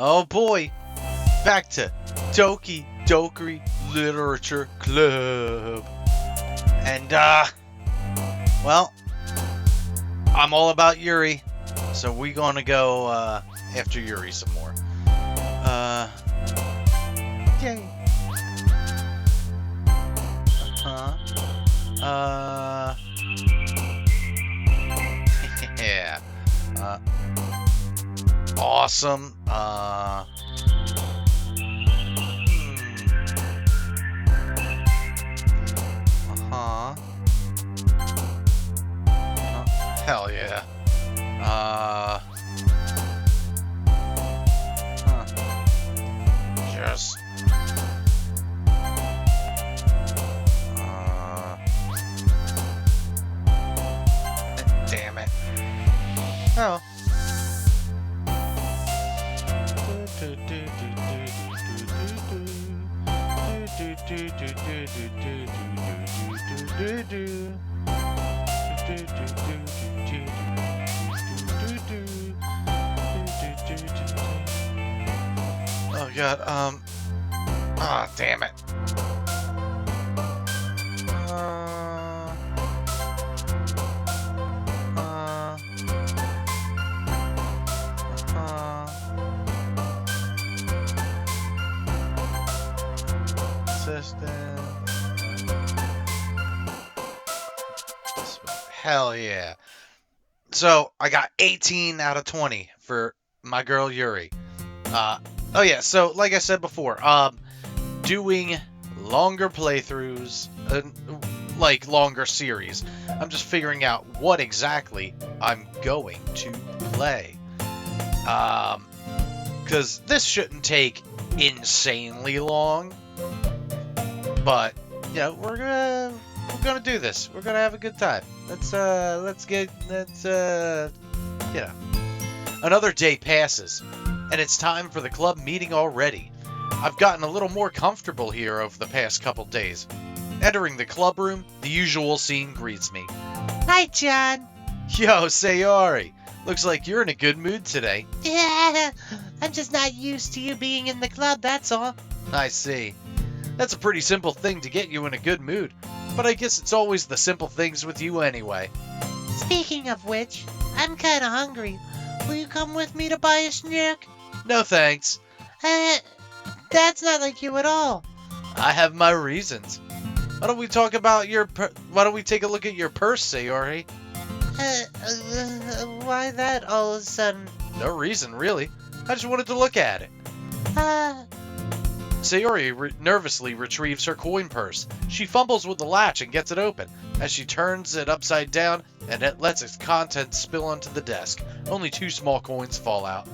Oh boy, back to Doki Literature Club. And, well, I'm all about Yuri, so we gonna go, after Yuri some more. Yay. Yeah. Awesome. Hell yeah. Just. Damn it. Oh. Oh god, ah, damn it. Hell yeah. So, I got 18 out of 20 for my girl Yuri. Oh yeah, so like I said before, doing longer playthroughs, like longer series. I'm just figuring out what exactly I'm going to play. Because this shouldn't take insanely long, but you know, we're gonna do this. We're gonna have a good time. Let's you know. Another day passes, and it's time for the club meeting already. I've gotten a little more comfortable here over the past couple days. Entering the club room, the usual scene greets me. Hi, John. Yo, Sayori. Looks like you're in a good mood today. Yeah, I'm just not used to you being in the club, that's all. I see. That's a pretty simple thing to get you in a good mood, but I guess it's always the simple things with you anyway. Speaking of which, I'm kinda hungry. Will you come with me to buy a snack? No thanks. That's not like you at all. I have my reasons. Why don't we take a look at your purse, Sayori? Why that all of a sudden? No reason, really. I just wanted to look at it. Sayori nervously retrieves her coin purse. She fumbles with the latch and gets it open. As she turns it upside down, and it lets its contents spill onto the desk. Only 2 small coins fall out.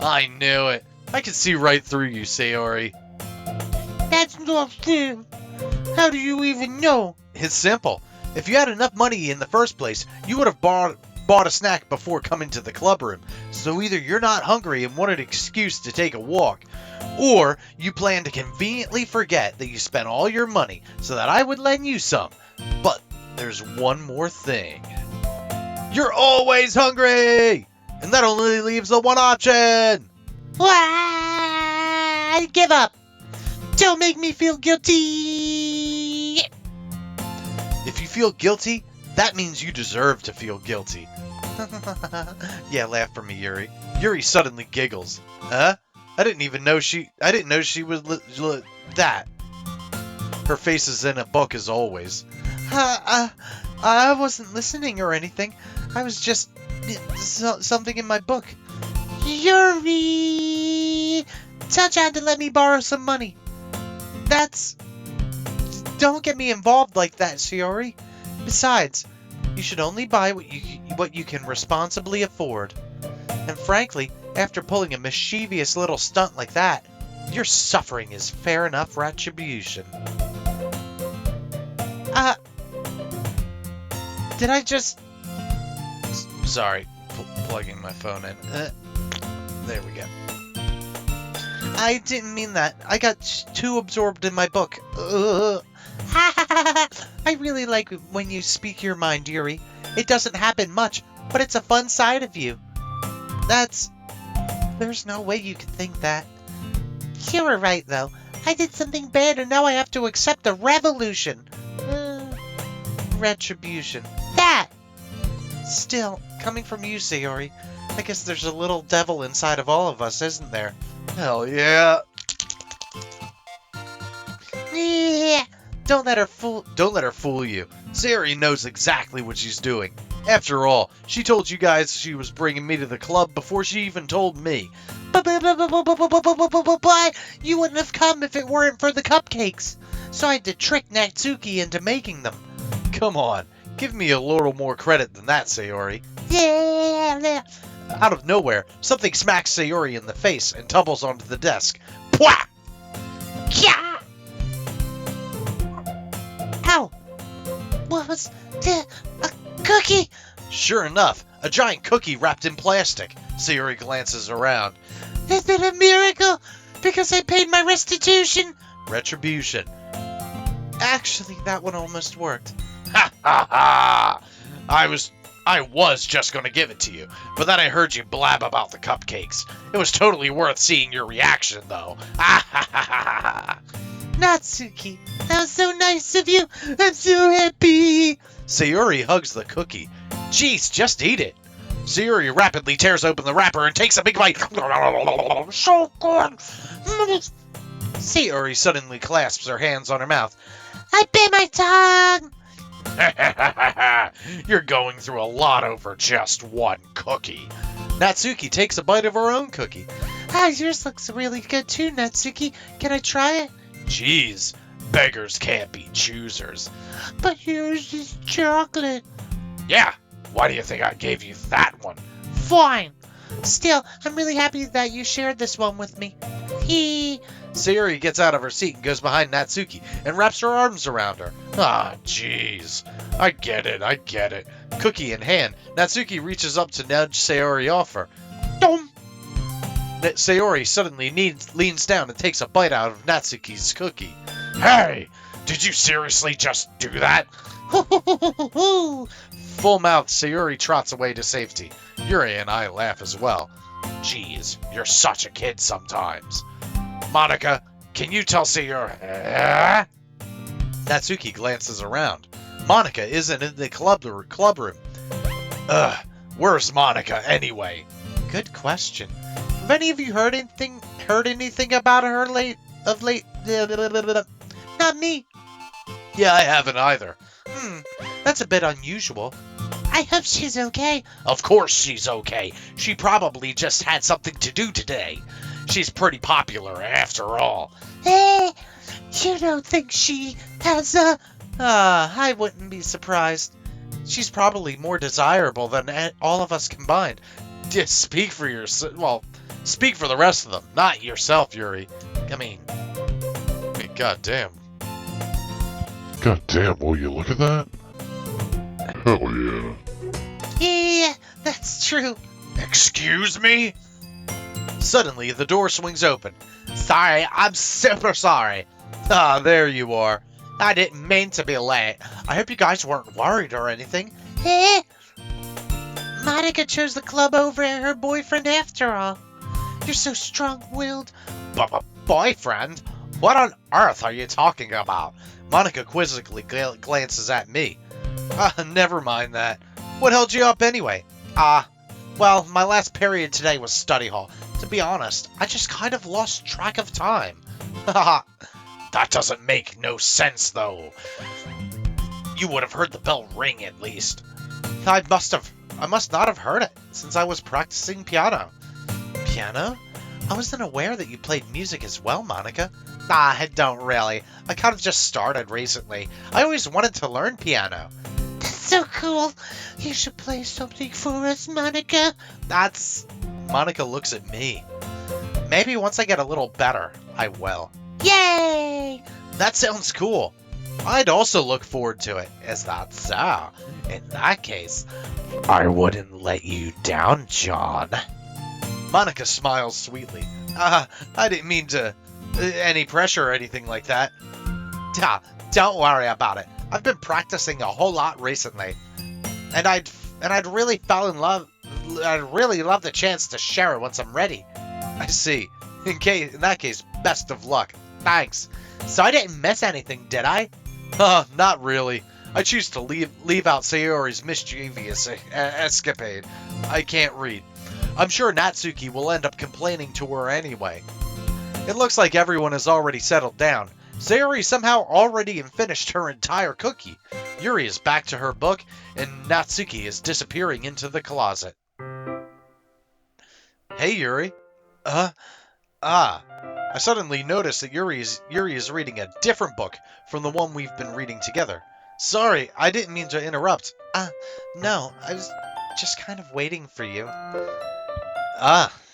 I knew it. I could see right through you, Sayori. That's not fair. How do you even know? It's simple. If you had enough money in the first place, you would have bought a snack before coming to the club room. So either you're not hungry and want an excuse to take a walk, or you plan to conveniently forget that you spent all your money so that I would lend you some. But there's one more thing. You're always hungry! And that only leaves the one option! I give up. Don't make me feel guilty. If you feel guilty, that means you deserve to feel guilty. Yeah, laugh for me, Yuri. Yuri suddenly giggles. Huh? I didn't know she was that. Her face is in a book as always. I wasn't listening or anything. I was just something in my book. Yuri! Tell John to let me borrow some money. Don't get me involved like that, Sayori. Besides, you should only buy what you can responsibly afford. And frankly, after pulling a mischievous little stunt like that, your suffering is fair enough retribution. Did I just... Sorry, plugging my phone in. There we go. I didn't mean that. I got too absorbed in my book. I really like when you speak your mind, Yuri. It doesn't happen much, but it's a fun side of you. There's no way you could think that. You were right, though. I did something bad and now I have to accept the revolution. Retribution. That! Still, coming from you, Sayori, I guess there's a little devil inside of all of us, isn't there? Hell yeah. Yeah. Don't let her fool you. Sayori knows exactly what she's doing. After all, she told you guys she was bringing me to the club before she even told me. But you wouldn't have come if it weren't for the cupcakes. So I had to trick Natsuki into making them. Come on, give me a little more credit than that, Sayori. Yeah. Out of nowhere, something smacks Sayori in the face and tumbles onto the desk. Pwah! Yeah. Ow! What was that? A cookie? Sure enough, a giant cookie wrapped in plastic. Sayori glances around. Is it a miracle? Because I paid my restitution? Retribution. Actually, that one almost worked. Ha ha ha! I was just gonna give it to you, but then I heard you blab about the cupcakes. It was totally worth seeing your reaction, though. Ha ha ha ha ha! Natsuki, that was so nice of you. I'm so happy. Sayori hugs the cookie. Jeez, just eat it. Sayori rapidly tears open the wrapper and takes a big bite. So good. Sayori suddenly clasps her hands on her mouth. I bit my tongue. You're going through a lot over just one cookie. Natsuki takes a bite of her own cookie. Ah, yours looks really good too, Natsuki. Can I try it? Jeez, beggars can't be choosers. But yours is chocolate. Yeah, why do you think I gave you that one? Fine. Still, I'm really happy that you shared this one with me. Sayori gets out of her seat and goes behind Natsuki and wraps her arms around her. Ah, jeez. I get it. Cookie in hand, Natsuki reaches up to nudge Sayori off her. Dom! Sayori suddenly leans down and takes a bite out of Natsuki's cookie. Hey! Did you seriously just do that? Full-mouthed, Sayori trots away to safety. Yuri and I laugh as well. Jeez, you're such a kid sometimes. Monika, can you tell Sayori? Natsuki glances around. Monika isn't in the club room. Where's Monika anyway? Good question. Have any of you heard anything about her of late? Not me. Yeah, I haven't either. That's a bit unusual. I hope she's okay. Of course she's okay. She probably just had something to do today. She's pretty popular after all. Hey, you don't think she has a... I wouldn't be surprised. She's probably more desirable than all of us combined. Just speak for yourself. Well, speak for the rest of them, not yourself, Yuri. I mean, goddamn. Goddamn, will you look at that? Hell yeah. Yeah, that's true. Excuse me? Suddenly, the door swings open. Sorry, I'm super sorry. Ah, there you are. I didn't mean to be late. I hope you guys weren't worried or anything. Eh? Monika chose the club over her boyfriend after all. You're so strong-willed. Boyfriend? What on earth are you talking about? Monika quizzically glances at me. Never mind that. What held you up anyway? Well, my last period today was study hall. To be honest, I just kind of lost track of time. Haha. That doesn't make no sense, though. You would have heard the bell ring, at least. I must not have heard it, since I was practicing piano. Piano? I wasn't aware that you played music as well, Monika. I don't really. I kind of just started recently. I always wanted to learn piano. That's so cool. You should play something for us, Monika. Monika looks at me. Maybe once I get a little better, I will. Yay! That sounds cool. I'd also look forward to it. Is that so? In that case, I wouldn't let you down, John. Monika smiles sweetly. I didn't mean to... any pressure or anything like that. Don't worry about it. I've been practicing a whole lot recently. And I'd really love the chance to share it once I'm ready. I see. In that case, best of luck. Thanks. So I didn't miss anything, did I? Not really. I choose to leave out Sayori's mischievous escapade. I can't read. I'm sure Natsuki will end up complaining to her anyway. It looks like everyone has already settled down. Sayori somehow already finished her entire cookie. Yuri is back to her book, and Natsuki is disappearing into the closet. Hey, Yuri. I suddenly noticed that Yuri is reading a different book from the one we've been reading together. Sorry, I didn't mean to interrupt. No, I was just kind of waiting for you.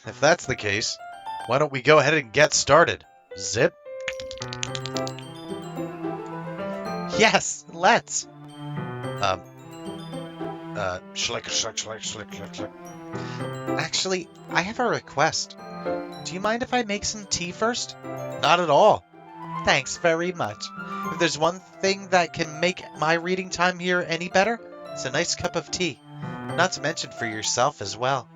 If that's the case, why don't we go ahead and get started? Zip. Yes, let's. Schlick. Actually, I have a request. Do you mind if I make some tea first? Not at all. Thanks very much. If there's one thing that can make my reading time here any better, it's a nice cup of tea. Not to mention for yourself as well.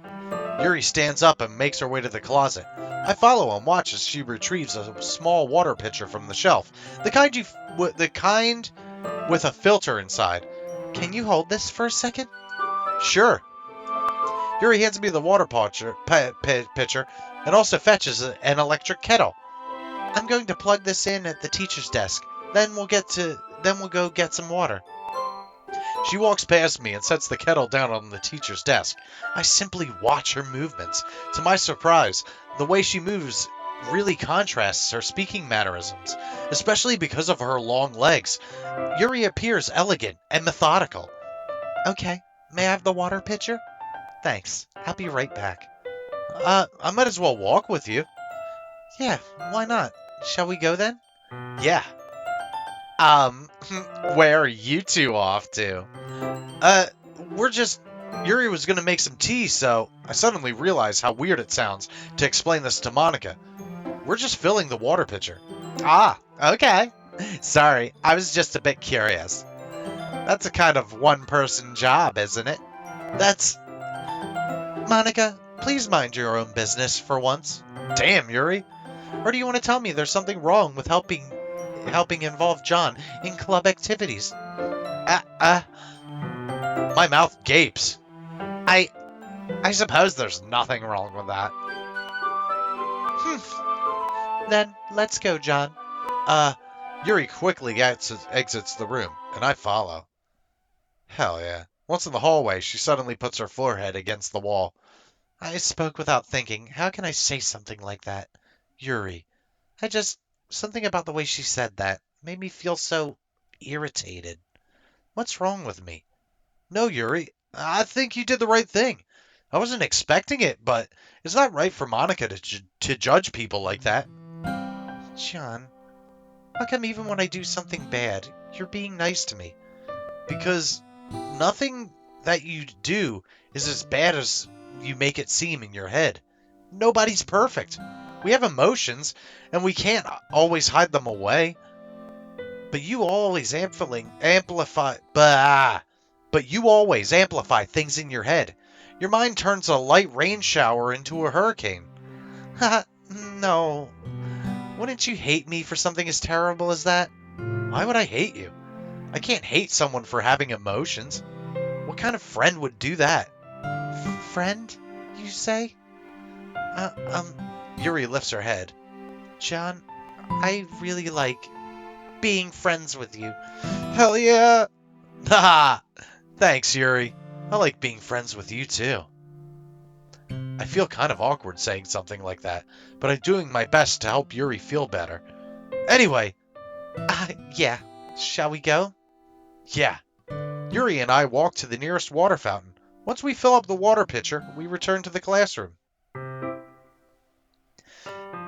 Yuri stands up and makes her way to the closet. I follow and watch as she retrieves a small water pitcher from the shelf, the kind with a filter inside. Can you hold this for a second? Sure. Yuri hands me the water pitcher and also fetches an electric kettle. I'm going to plug this in at the teacher's desk. Then we'll go get some water. She walks past me and sets the kettle down on the teacher's desk. I simply watch her movements. To my surprise, the way she moves really contrasts her speaking mannerisms, especially because of her long legs. Yuri appears elegant and methodical. Okay, may I have the water pitcher? Thanks. I'll be right back. I might as well walk with you. Yeah, why not? Shall we go then? Yeah. Where are you two off to? Yuri was gonna make some tea, so I suddenly realized how weird it sounds to explain this to Monika. We're just filling the water pitcher. Okay. Sorry, I was just a bit curious. That's a kind of one-person job, isn't it? Monika, please mind your own business for once. Damn, Yuri. Or do you want to tell me there's something wrong with helping involve John in club activities? My mouth gapes. I suppose there's nothing wrong with that. Then let's go, John. Yuri quickly exits the room, and I follow. Hell yeah. Once in the hallway, she suddenly puts her forehead against the wall. I spoke without thinking. How can I say something like that? Yuri. Something about the way she said that made me feel so irritated. What's wrong with me? No, Yuri. I think you did the right thing. I wasn't expecting it, but it's not right for Monika to judge people like that. John, how come even when I do something bad, you're being nice to me? Because nothing that you do is as bad as you make it seem in your head. Nobody's perfect. We have emotions, and we can't always hide them away. But you always amplify things in your head. Your mind turns a light rain shower into a hurricane. No. Wouldn't you hate me for something as terrible as that? Why would I hate you? I can't hate someone for having emotions. What kind of friend would do that? Friend, you say? Yuri lifts her head. John, I really like being friends with you. Hell yeah! Haha! Thanks, Yuri. I like being friends with you, too. I feel kind of awkward saying something like that, but I'm doing my best to help Yuri feel better. Anyway. Yeah. Shall we go? Yeah. Yuri and I walk to the nearest water fountain. Once we fill up the water pitcher, we return to the classroom.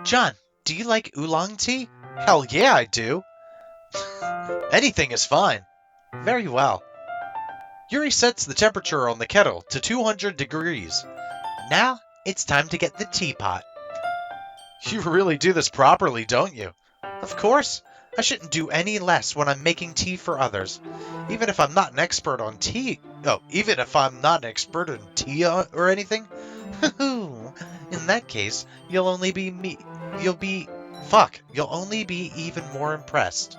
John, do you like oolong tea? Hell yeah, I do. Anything is fine. Very well. Yuri sets the temperature on the kettle to 200 degrees. Now, it's time to get the teapot. You really do this properly, don't you? Of course. I shouldn't do any less when I'm making tea for others. Even if I'm not an expert on tea. Even if I'm not an expert in tea or anything? In In that case, you'll only be even more impressed.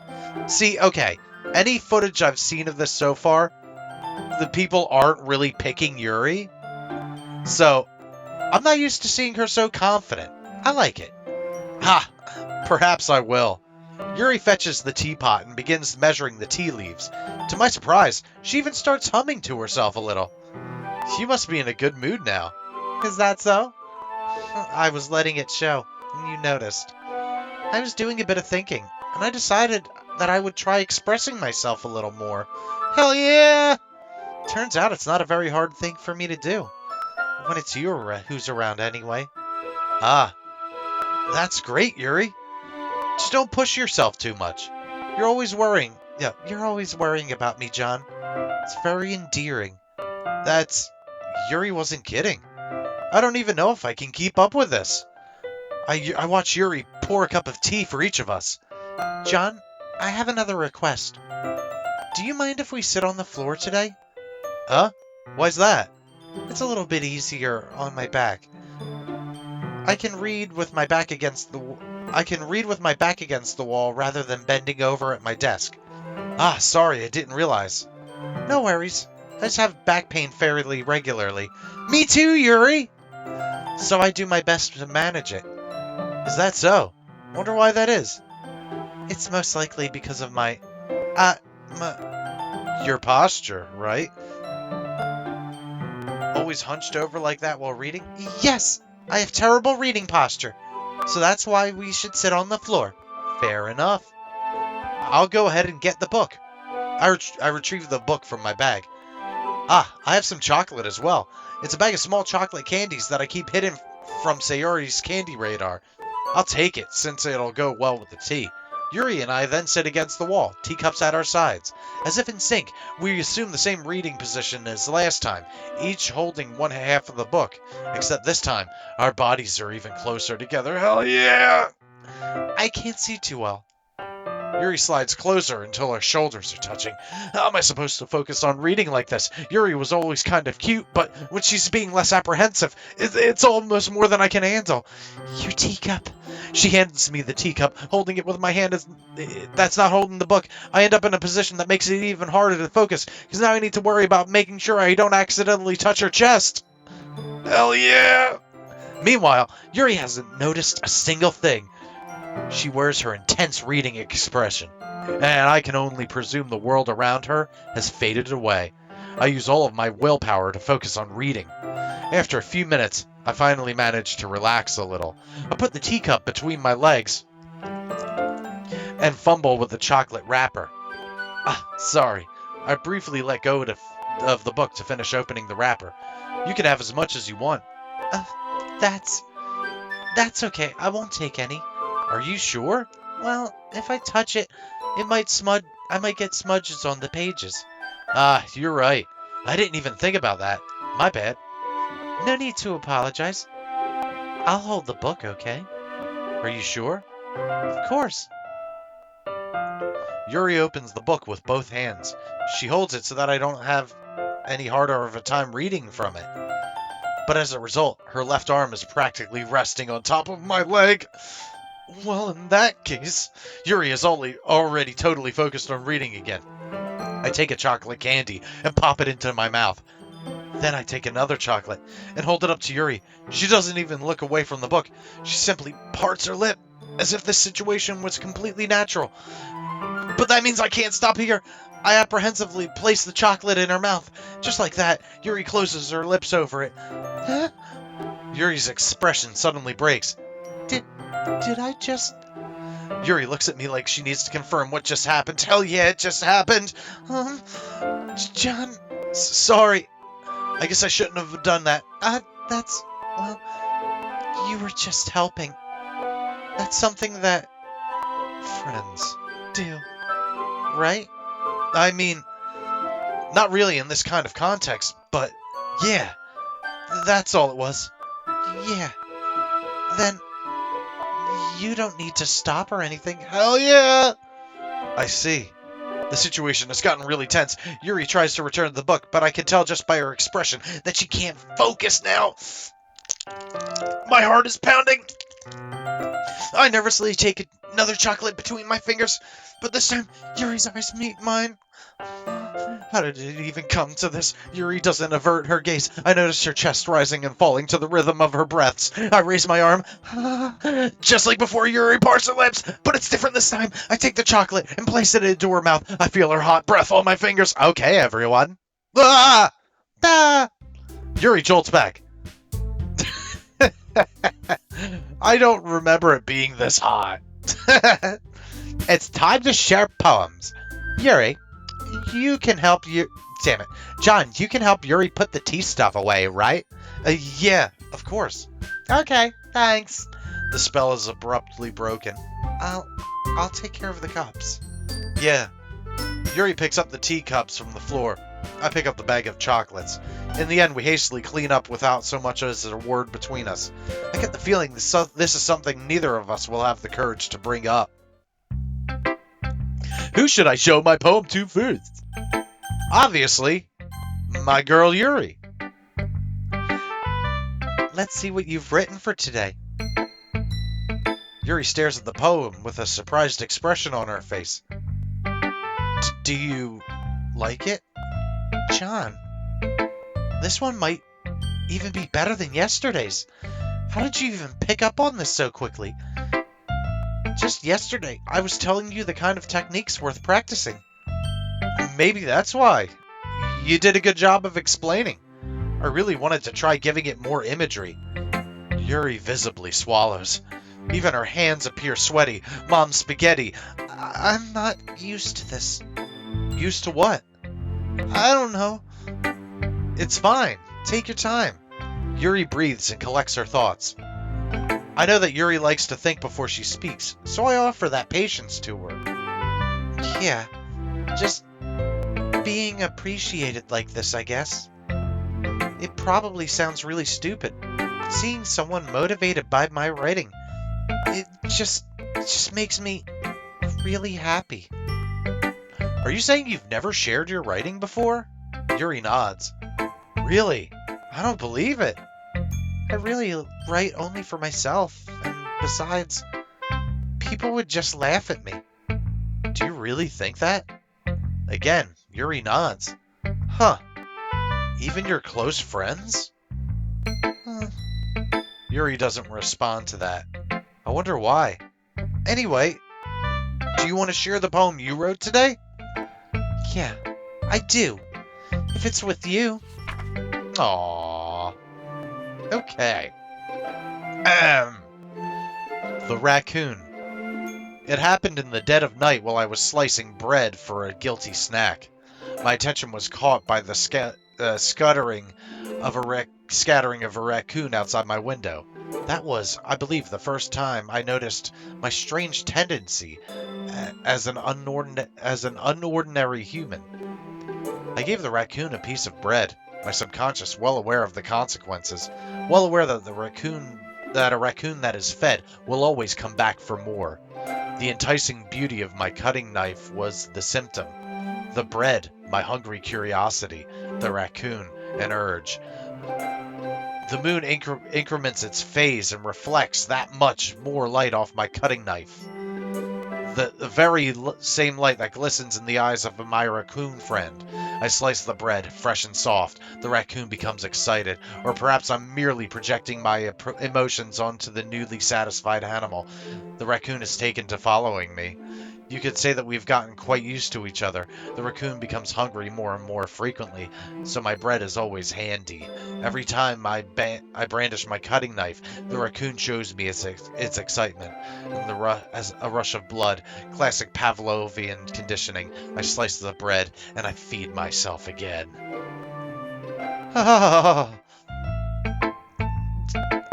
See, okay, any footage I've seen of this so far, the people aren't really picking Yuri. So, I'm not used to seeing her so confident. I like it. Ha! Perhaps I will. Yuri fetches the teapot and begins measuring the tea leaves. To my surprise, she even starts humming to herself a little. You must be in a good mood now. Is that so? I was letting it show, and you noticed. I was doing a bit of thinking, and I decided that I would try expressing myself a little more. Hell yeah! Turns out it's not a very hard thing for me to do. When it's you who's around anyway. Ah, that's great, Yuri. Just don't push yourself too much. You're always worrying. Yeah, you're always worrying about me, John. It's very endearing. Yuri wasn't kidding. I don't even know if I can keep up with this. I watch Yuri pour a cup of tea for each of us. John, I have another request. Do you mind if we sit on the floor today? Huh? Why's that? It's a little bit easier on my back. I can read with my back against the wall rather than bending over at my desk. Ah, sorry, I didn't realize. No worries. I just have back pain fairly regularly. Me too, Yuri! So I do my best to manage it. Is that so? Wonder why that is. It's most likely because of your posture, right? Always hunched over like that while reading? Yes, I have terrible reading posture. So that's why we should sit on the floor. Fair enough. I'll go ahead and get the book. I retrieved the book from my bag. Ah, I have some chocolate as well. It's a bag of small chocolate candies that I keep hidden from Sayori's candy radar. I'll take it, since it'll go well with the tea. Yuri and I then sit against the wall, teacups at our sides. As if in sync, we assume the same reading position as last time, each holding one half of the book. Except this time, our bodies are even closer together. Hell yeah! I can't see too well. Yuri slides closer until our shoulders are touching. How am I supposed to focus on reading like this? Yuri was always kind of cute, but when she's being less apprehensive, it's almost more than I can handle. Your teacup. She hands me the teacup, holding it with my hand that's not holding the book. I end up in a position that makes it even harder to focus, because now I need to worry about making sure I don't accidentally touch her chest. Hell yeah! Meanwhile, Yuri hasn't noticed a single thing. She wears her intense reading expression, and I can only presume the world around her has faded away. I use all of my willpower to focus on reading. After a few minutes, I finally manage to relax a little. I put the teacup between my legs and fumble with the chocolate wrapper. Ah, sorry. I briefly let go of the book to finish opening the wrapper. You can have as much as you want. That's okay. I won't take any. Are you sure? Well, if I touch it, I might get smudges on the pages. Ah, you're right. I didn't even think about that. My bad. No need to apologize. I'll hold the book, okay? Are you sure? Of course. Yuri opens the book with both hands. She holds it so that I don't have any harder of a time reading from it. But as a result, her left arm is practically resting on top of my leg. Well, in that case, Yuri is already totally focused on reading again. I take a chocolate candy and pop it into my mouth. Then I take another chocolate and hold it up to Yuri. She doesn't even look away from the book. She simply parts her lip, as if this situation was completely natural. But that means I can't stop here. I apprehensively place the chocolate in her mouth. Just like that, Yuri closes her lips over it. Huh? Yuri's expression suddenly breaks. Did I just... Yuri looks at me like she needs to confirm what just happened. Hell yeah, it just happened. John, sorry. I guess I shouldn't have done that. Well, you were just helping. That's something that friends do, right? I mean, not really in this kind of context, but yeah, that's all it was. Yeah. Then you don't need to stop or anything. Hell yeah! I see. The situation has gotten really tense. Yuri tries to return the book, but I can tell just by her expression that she can't focus now. My heart is pounding. I nervously take another chocolate between my fingers, but this time Yuri's eyes meet mine. How did it even come to this? Yuri doesn't avert her gaze. I notice her chest rising and falling to the rhythm of her breaths. I raise my arm. Just like before, Yuri parts her lips, but it's different this time. I take the chocolate and place it into her mouth. I feel her hot breath on my fingers. Okay, everyone. Ah! Ah! Yuri jolts back. I don't remember it being this hot. It's time to share poems. Yuri, you can help you. Damn it. John, you can help Yuri put the tea stuff away, right? Yeah, of course. Okay, thanks. The spell is abruptly broken. I'll take care of the cups. Yeah. Yuri picks up the teacups from the floor. I pick up the bag of chocolates. In the end, we hastily clean up without so much as a word between us. I get the feeling this is something neither of us will have the courage to bring up. Who should I show my poem to first? Obviously, my girl Yuri. Let's see what you've written for today. Yuri stares at the poem with a surprised expression on her face. Do you like it? John, this one might even be better than yesterday's. How did you even pick up on this so quickly? Just yesterday, I was telling you the kind of techniques worth practicing. Maybe that's why. You did a good job of explaining. I really wanted to try giving it more imagery. Yuri visibly swallows. Even her hands appear sweaty. Mom's spaghetti. I'm not used to this. Used to what? I don't know. It's fine. Take your time. Yuri breathes and collects her thoughts. I know that Yuri likes to think before she speaks, so I offer that patience to her. Yeah, just being appreciated like this, I guess. It probably sounds really stupid, but seeing someone motivated by my writing, it just makes me really happy. Are you saying you've never shared your writing before? Yuri nods. Really? I don't believe it. I really write only for myself, and besides, people would just laugh at me. Do you really think that? Again, Yuri nods. Huh. Even your close friends? Yuri doesn't respond to that. I wonder why. Anyway, do you want to share the poem you wrote today? Yeah, I do. If it's with you. Aww. Okay. The raccoon. It happened in the dead of night while I was slicing bread for a guilty snack. My attention was caught by the scattering of a raccoon outside my window. That was, I believe, the first time I noticed my strange tendency as an unordinary human. I gave the raccoon a piece of bread, my subconscious well aware of the consequences, well aware that a raccoon that is fed will always come back for more. The enticing beauty of my cutting knife was the symptom. The bread, my hungry curiosity. The raccoon, an urge. The moon increments its phase and reflects that much more light off my cutting knife. The very same light that glistens in the eyes of my raccoon friend. I slice the bread, fresh and soft. The raccoon becomes excited, or perhaps I'm merely projecting my emotions onto the newly satisfied animal. The raccoon is taken to following me. You could say that we've gotten quite used to each other. The raccoon becomes hungry more and more frequently, so my bread is always handy. Every time I brandish my cutting knife, the raccoon shows me its excitement. As a rush of blood, classic Pavlovian conditioning, I slice the bread and I feed myself again.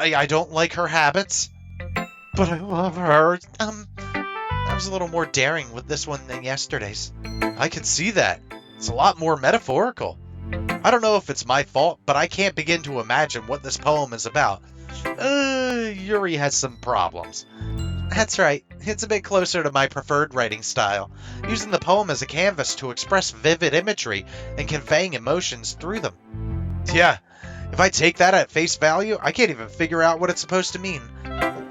I don't like her habits, but I love her. I was a little more daring with this one than yesterday's. I can see that. It's a lot more metaphorical. I don't know if it's my fault, but I can't begin to imagine what this poem is about. Yuri has some problems. That's right. It's a bit closer to my preferred writing style, using the poem as a canvas to express vivid imagery and conveying emotions through them. Yeah, If I take that at face value, I can't even figure out what it's supposed to mean.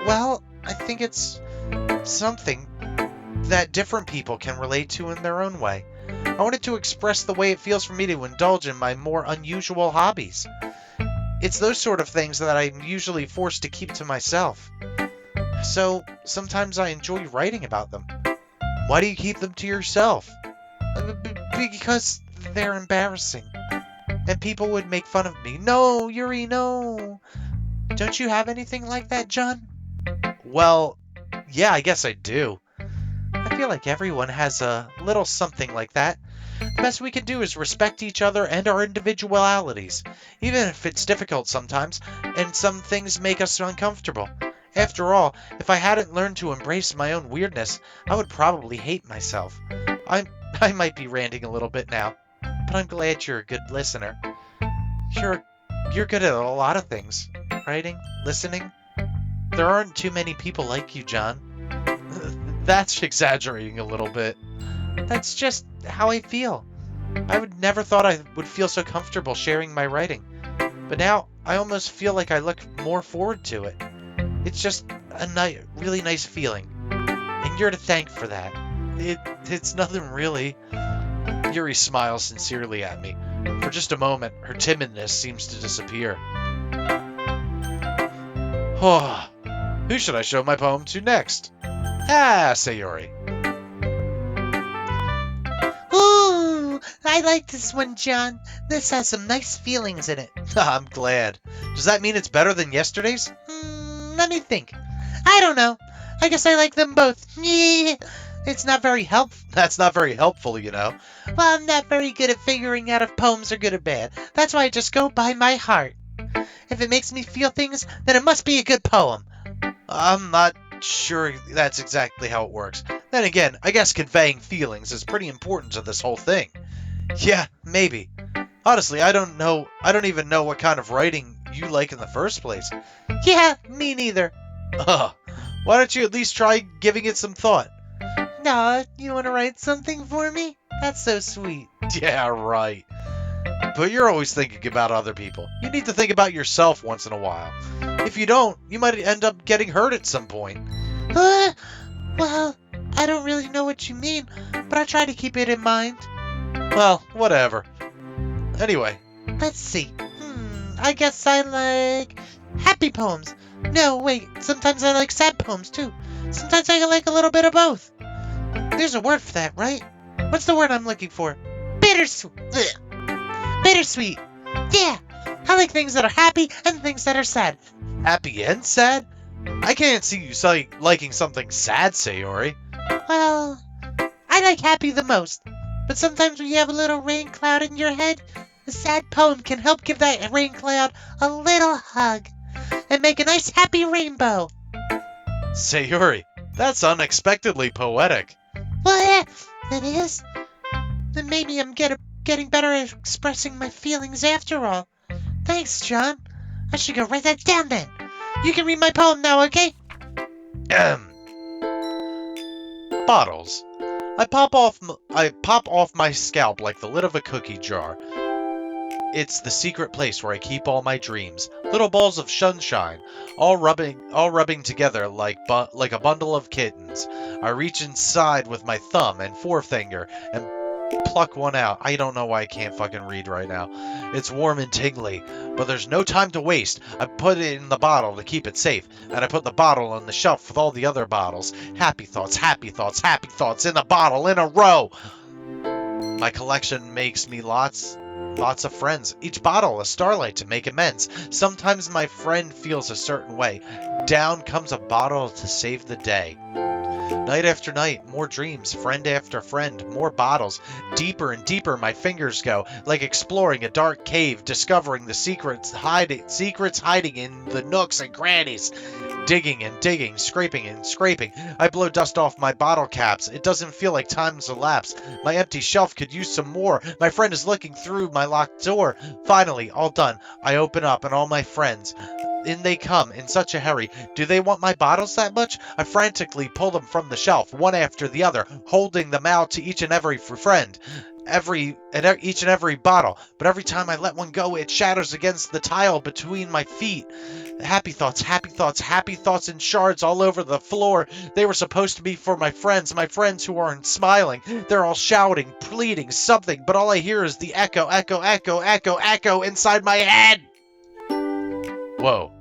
Well, I think it's something that different people can relate to in their own way. I wanted to express the way it feels for me to indulge in my more unusual hobbies. It's those sort of things that I'm usually forced to keep to myself. So sometimes I enjoy writing about them. Why do you keep them to yourself? Because they're embarrassing. And people would make fun of me. No, Yuri, no. Don't you have anything like that, John? Well, yeah, I guess I do. I feel like everyone has a little something like that. The best we can do is respect each other and our individualities, even if it's difficult sometimes, and some things make us uncomfortable. After all, if I hadn't learned to embrace my own weirdness, I would probably hate myself. I might be ranting a little bit now, but I'm glad you're a good listener. You're good at a lot of things. Writing, listening. There aren't too many people like you, John. That's exaggerating a little bit. That's just how I feel. I would never thought I would feel so comfortable sharing my writing. But now, I almost feel like I look more forward to it. It's just a really nice feeling. And you're to thank for that. It's nothing really. Yuri smiles sincerely at me. For just a moment, her timidness seems to disappear. Oh, who should I show my poem to next? Ah, Sayori. Ooh, I like this one, John. This has some nice feelings in it. I'm glad. Does that mean it's better than yesterday's? Let me think. I don't know. I guess I like them both. It's not very helpful. That's not very helpful, you know. Well, I'm not very good at figuring out if poems are good or bad. That's why I just go by my heart. If it makes me feel things, then it must be a good poem. I'm not sure that's exactly how it works. Then again, I guess conveying feelings is pretty important to this whole thing. Yeah, maybe. Honestly, I don't even know what kind of writing you like in the first place. Yeah, me neither. Why don't you at least try giving it some thought? No, you want to write something for me? That's so sweet. Yeah, right. But you're always thinking about other people. You need to think about yourself once in a while. If you don't, you might end up getting hurt at some point. Well, I don't really know what you mean, but I try to keep it in mind. Well, whatever. Anyway. Let's see. I guess I like happy poems. No, wait, sometimes I like sad poems too. Sometimes I like a little bit of both. There's a word for that, right? What's the word I'm looking for? Bittersweet. Bittersweet. Yeah, I like things that are happy and things that are sad. Happy and sad? I can't see you liking something sad, Sayori. Well, I like happy the most. But sometimes when you have a little rain cloud in your head, a sad poem can help give that rain cloud a little hug and make a nice happy rainbow. Sayori, that's unexpectedly poetic. Well, it is. Then maybe I'm getting better at expressing my feelings after all. Thanks, John. I should go write that down then. You can read my poem now, okay? Bottles. I pop off my scalp like the lid of a cookie jar. It's the secret place where I keep all my dreams. Little balls of sunshine, all rubbing together like a bundle of kittens. I reach inside with my thumb and forefinger and pluck one out. I don't know why I can't fucking read right now. It's warm and tingly, but there's no time to waste. I put it in the bottle to keep it safe, and I put the bottle on the shelf with all the other bottles. Happy thoughts, happy thoughts, happy thoughts in the bottle in a row. My collection makes me lots of friends. Each bottle a starlight to make amends. Sometimes my friend feels a certain way. Down comes a bottle to save the day. Night after night, more dreams, friend after friend, more bottles. Deeper and deeper my fingers go, like exploring a dark cave, discovering the secrets hiding in the nooks and crannies. Digging and digging, scraping and scraping. I blow dust off my bottle caps. It doesn't feel like time's elapsed. My empty shelf could use some more. My friend is looking through my locked door. Finally, all done. I open up and all my friends. In they come, in such a hurry. Do they want my bottles that much? I frantically pull them from the shelf, one after the other, holding them out to each and every friend. each and every bottle, but every time I let one go, it shatters against the tile between my feet. Happy thoughts, happy thoughts, happy thoughts in shards all over the floor. They were supposed to be for my friends who aren't smiling. They're all shouting, pleading, something, but all I hear is the echo, echo, echo, echo, echo inside my head. Whoa.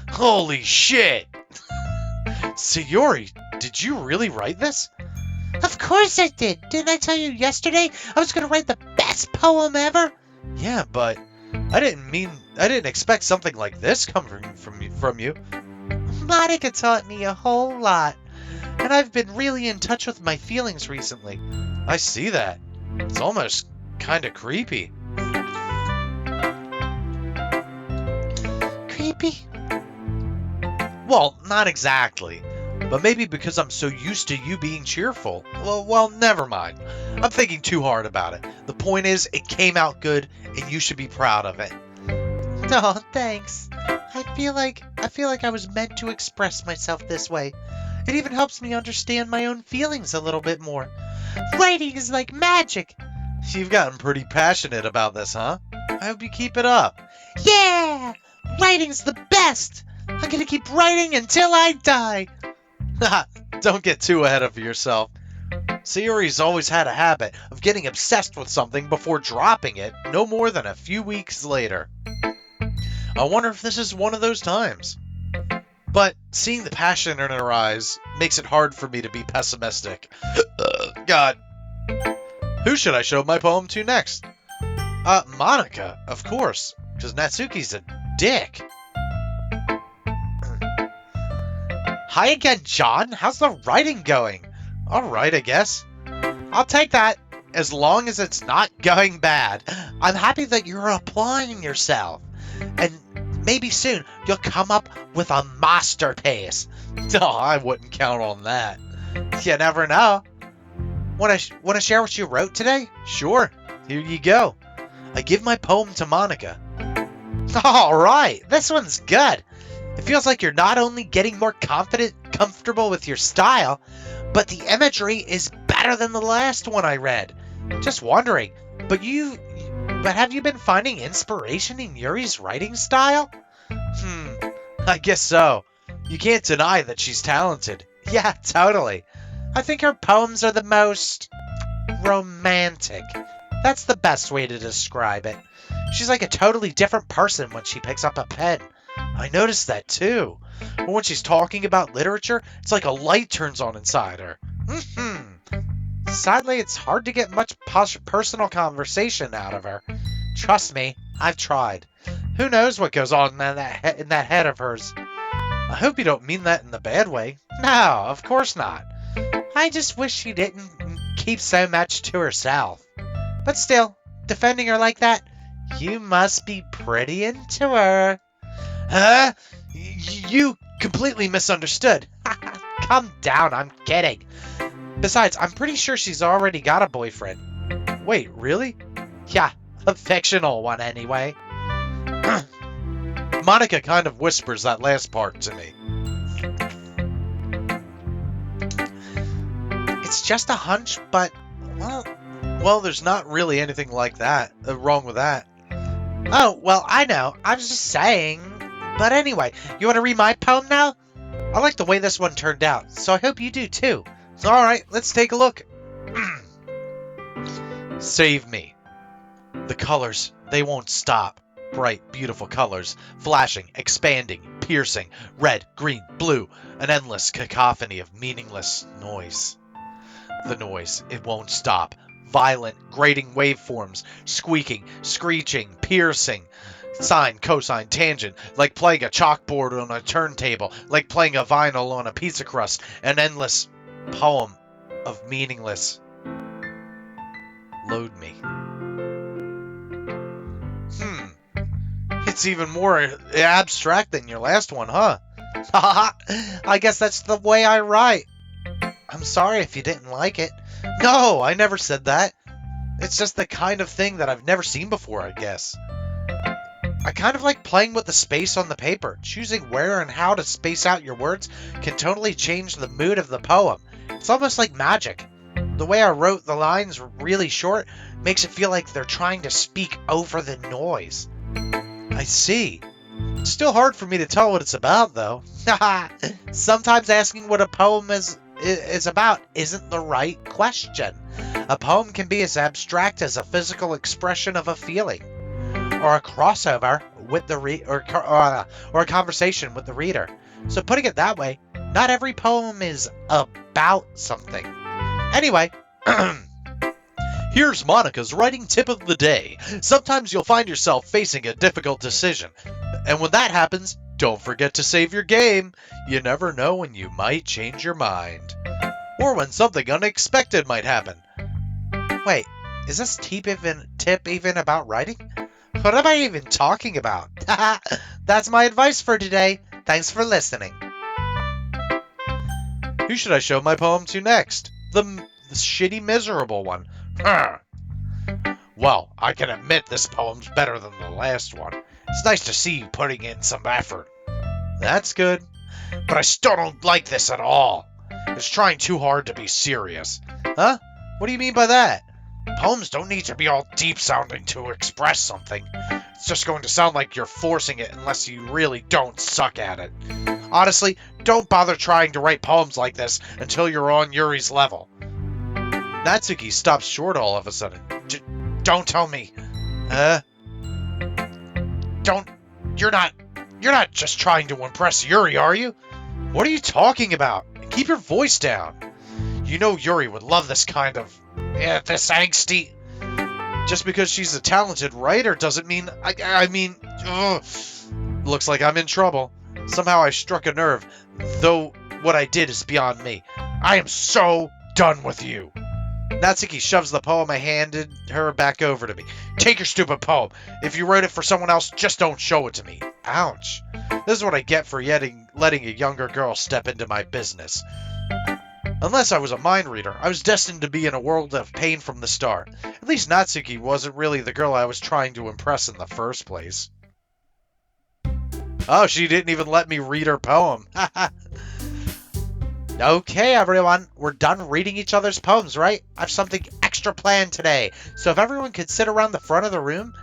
Holy shit! Sayori, did you really write this? Of course I did. Didn't I tell you yesterday I was going to write the best poem ever? Yeah, but I didn't expect something like this coming from you. Monika taught me a whole lot, and I've been really in touch with my feelings recently. I see that. It's almost kind of creepy. Creepy? Well, not exactly. But maybe because I'm so used to you being cheerful. Well, never mind. I'm thinking too hard about it. The point is, it came out good, and you should be proud of it. Oh, thanks. I feel like I was meant to express myself this way. It even helps me understand my own feelings a little bit more. Writing is like magic. You've gotten pretty passionate about this, huh? I hope you keep it up. Yeah! Writing's the best! I'm gonna keep writing until I die! Don't get too ahead of yourself. Sayori's always had a habit of getting obsessed with something before dropping it no more than a few weeks later. I wonder if this is one of those times. But seeing the passion in her eyes makes it hard for me to be pessimistic. God. Who should I show my poem to next? Monika, of course, because Natsuki's a dick. Hi again, John. How's the writing going? All right, I guess. I'll take that, as long as it's not going bad. I'm happy that you're applying yourself. And maybe soon you'll come up with a masterpiece. Oh, I wouldn't count on that. You never know. Want to share what you wrote today? Sure. Here you go. I give my poem to Monika. All right. This one's good. It feels like you're not only getting more comfortable with your style, but the imagery is better than the last one I read. Just wondering, but have you been finding inspiration in Yuri's writing style? I guess so. You can't deny that she's talented. Yeah, totally. I think her poems are the most romantic. That's the best way to describe it. She's like a totally different person when she picks up a pen. I noticed that too. But when she's talking about literature, it's like a light turns on inside her. Sadly, it's hard to get much personal conversation out of her. Trust me, I've tried. Who knows what goes on in that head of hers? I hope you don't mean that in the bad way. No, of course not. I just wish she didn't keep so much to herself. But still, defending her like that, you must be pretty into her. Huh? You completely misunderstood. Calm down, I'm kidding. Besides, I'm pretty sure she's already got a boyfriend. Wait, really? Yeah, a fictional one anyway. Monika kind of whispers that last part to me. It's just a hunch, but, well, there's not really anything like that, wrong with that. Oh, well, I know. I was just saying. But anyway, you want to read my poem now? I like the way this one turned out, so I hope you do too. So, alright, let's take a look. Save me. The colors, they won't stop. Bright, beautiful colors, flashing, expanding, piercing, red, green, blue, an endless cacophony of meaningless noise. The noise, it won't stop. Violent, grating waveforms, squeaking, screeching, piercing. Sine, cosine, tangent, like playing a chalkboard on a turntable, like playing a vinyl on a pizza crust, an endless poem of meaningless. Load me. It's even more abstract than your last one, huh? I guess that's the way I write. I'm sorry if you didn't like it. No, I never said that. It's just the kind of thing that I've never seen before, I guess. I kind of like playing with the space on the paper. Choosing where and how to space out your words can totally change the mood of the poem. It's almost like magic. the way I wrote the lines really short makes it feel like they're trying to speak over the noise. I see. It's still hard for me to tell what it's about, though. Sometimes asking what a poem is about isn't the right question. A poem can be as abstract as a physical expression of a feeling, or a crossover with the or a conversation with the reader. So putting it that way, not every poem is about something. Anyway, here's Monika's writing tip of the day. Sometimes you'll find yourself facing a difficult decision. And when that happens, don't forget to save your game. You never know when you might change your mind. Or when something unexpected might happen. Wait, is this tip even about writing? What am I even talking about? That's my advice for today. Thanks for listening. Who should I show my poem to next? The shitty, miserable one. Well, I can admit this poem's better than the last one. It's nice to see you putting in some effort. That's good. But I still don't like this at all. It's trying too hard to be serious. Huh? What do you mean by that? Poems don't need to be all deep-sounding to express something. It's just going to sound like you're forcing it unless you really don't suck at it. Honestly, don't bother trying to write poems like this until you're on Yuri's level. Natsuki stops short all of a sudden. Don't tell me. You're not just trying to impress Yuri, are you? What are you talking about? Keep your voice down. You know Yuri would love this kind of, this angsty. Just because she's a talented writer doesn't mean, looks like I'm in trouble. Somehow I struck a nerve, though what I did is beyond me. I am so done with you. Natsuki shoves the poem I handed her back over to me. Take your stupid poem. If you wrote it for someone else, just don't show it to me. Ouch. This is what I get for letting a younger girl step into my business. Unless I was a mind reader, I was destined to be in a world of pain from the start. At least Natsuki wasn't really the girl I was trying to impress in the first place. Oh, she didn't even let me read her poem. Okay, everyone, we're done reading each other's poems, right? I have something extra planned today, so if everyone could sit around the front of the room.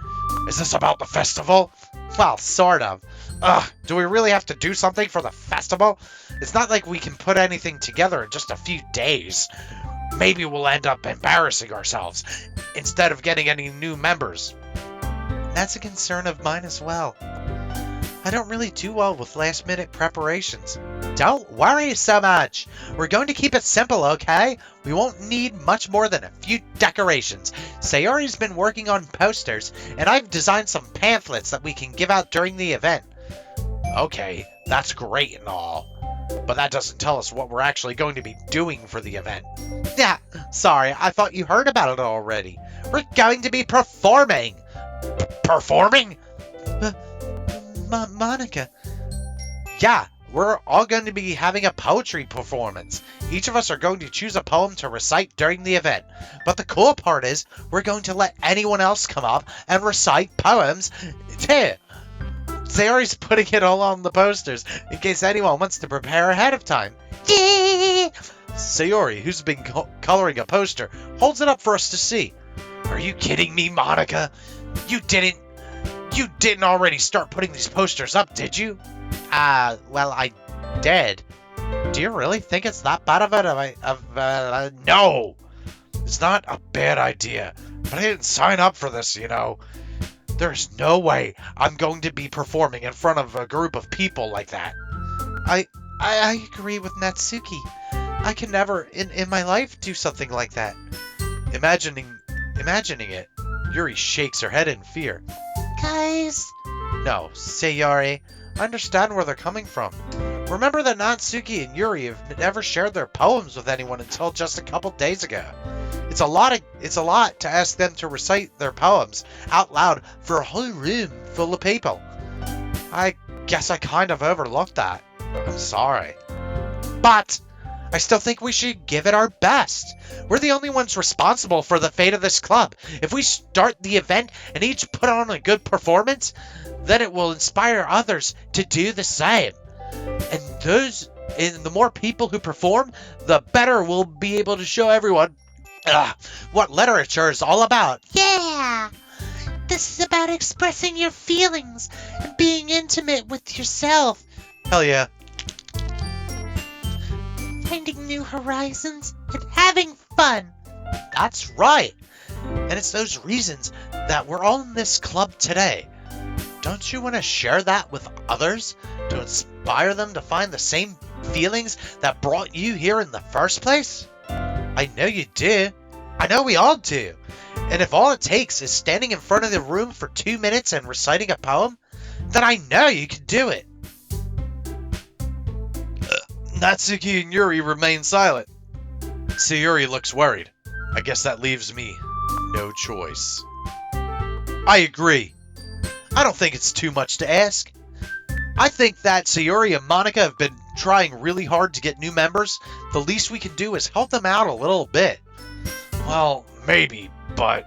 Is this about the festival? Well, sort of. Ugh, do we really have to do something for the festival? It's not like we can put anything together in just a few days. Maybe we'll end up embarrassing ourselves instead of getting any new members. That's a concern of mine as well. I don't really do well with last-minute preparations. Don't worry so much. We're going to keep it simple, okay? We won't need much more than a few decorations. Sayori's been working on posters, and I've designed some pamphlets that we can give out during the event. Okay, that's great and all, but that doesn't tell us what we're actually going to be doing for the event. Yeah, sorry, I thought you heard about it already. We're going to be performing. Performing? Monika. Yeah, we're all going to be having a poetry performance. Each of us are going to choose a poem to recite during the event. But the cool part is, we're going to let anyone else come up and recite poems too. Sayori's putting it all on the posters in case anyone wants to prepare ahead of time. Sayori, who's been coloring a poster, holds it up for us to see. Are you kidding me, Monika? You didn't already start putting these posters up, did you? Well, I did. Do you really think it's that bad of it? No! It's not a bad idea, but I didn't sign up for this, you know. There's no way I'm going to be performing in front of a group of people like that. I agree with Natsuki. I can never, in my life, do something like that. Imagining it, Yuri shakes her head in fear. Guys! No, Sayori, I understand where they're coming from. Remember that Natsuki and Yuri have never shared their poems with anyone until just a couple days ago. It's a lot to ask them to recite their poems out loud for a whole room full of people. I guess I kind of overlooked that. I'm sorry. But I still think we should give it our best. We're the only ones responsible for the fate of this club. If we start the event and each put on a good performance, then it will inspire others to do the same. And the more people who perform, the better we'll be able to show everyone what literature is all about. Yeah! This is about expressing your feelings and being intimate with yourself. Hell yeah. Finding new horizons and having fun. That's right. And it's those reasons that we're all in this club today. Don't you want to share that with others? To inspire them to find the same feelings that brought you here in the first place? I know you do. I know we all do. And if all it takes is standing in front of the room for 2 minutes and reciting a poem, then I know you can do it. Natsuki and Yuri remain silent. Sayori looks worried. I guess that leaves me no choice. I agree. I don't think it's too much to ask. I think that Sayori and Monika have been trying really hard to get new members. The least we can do is help them out a little bit. Well, maybe, but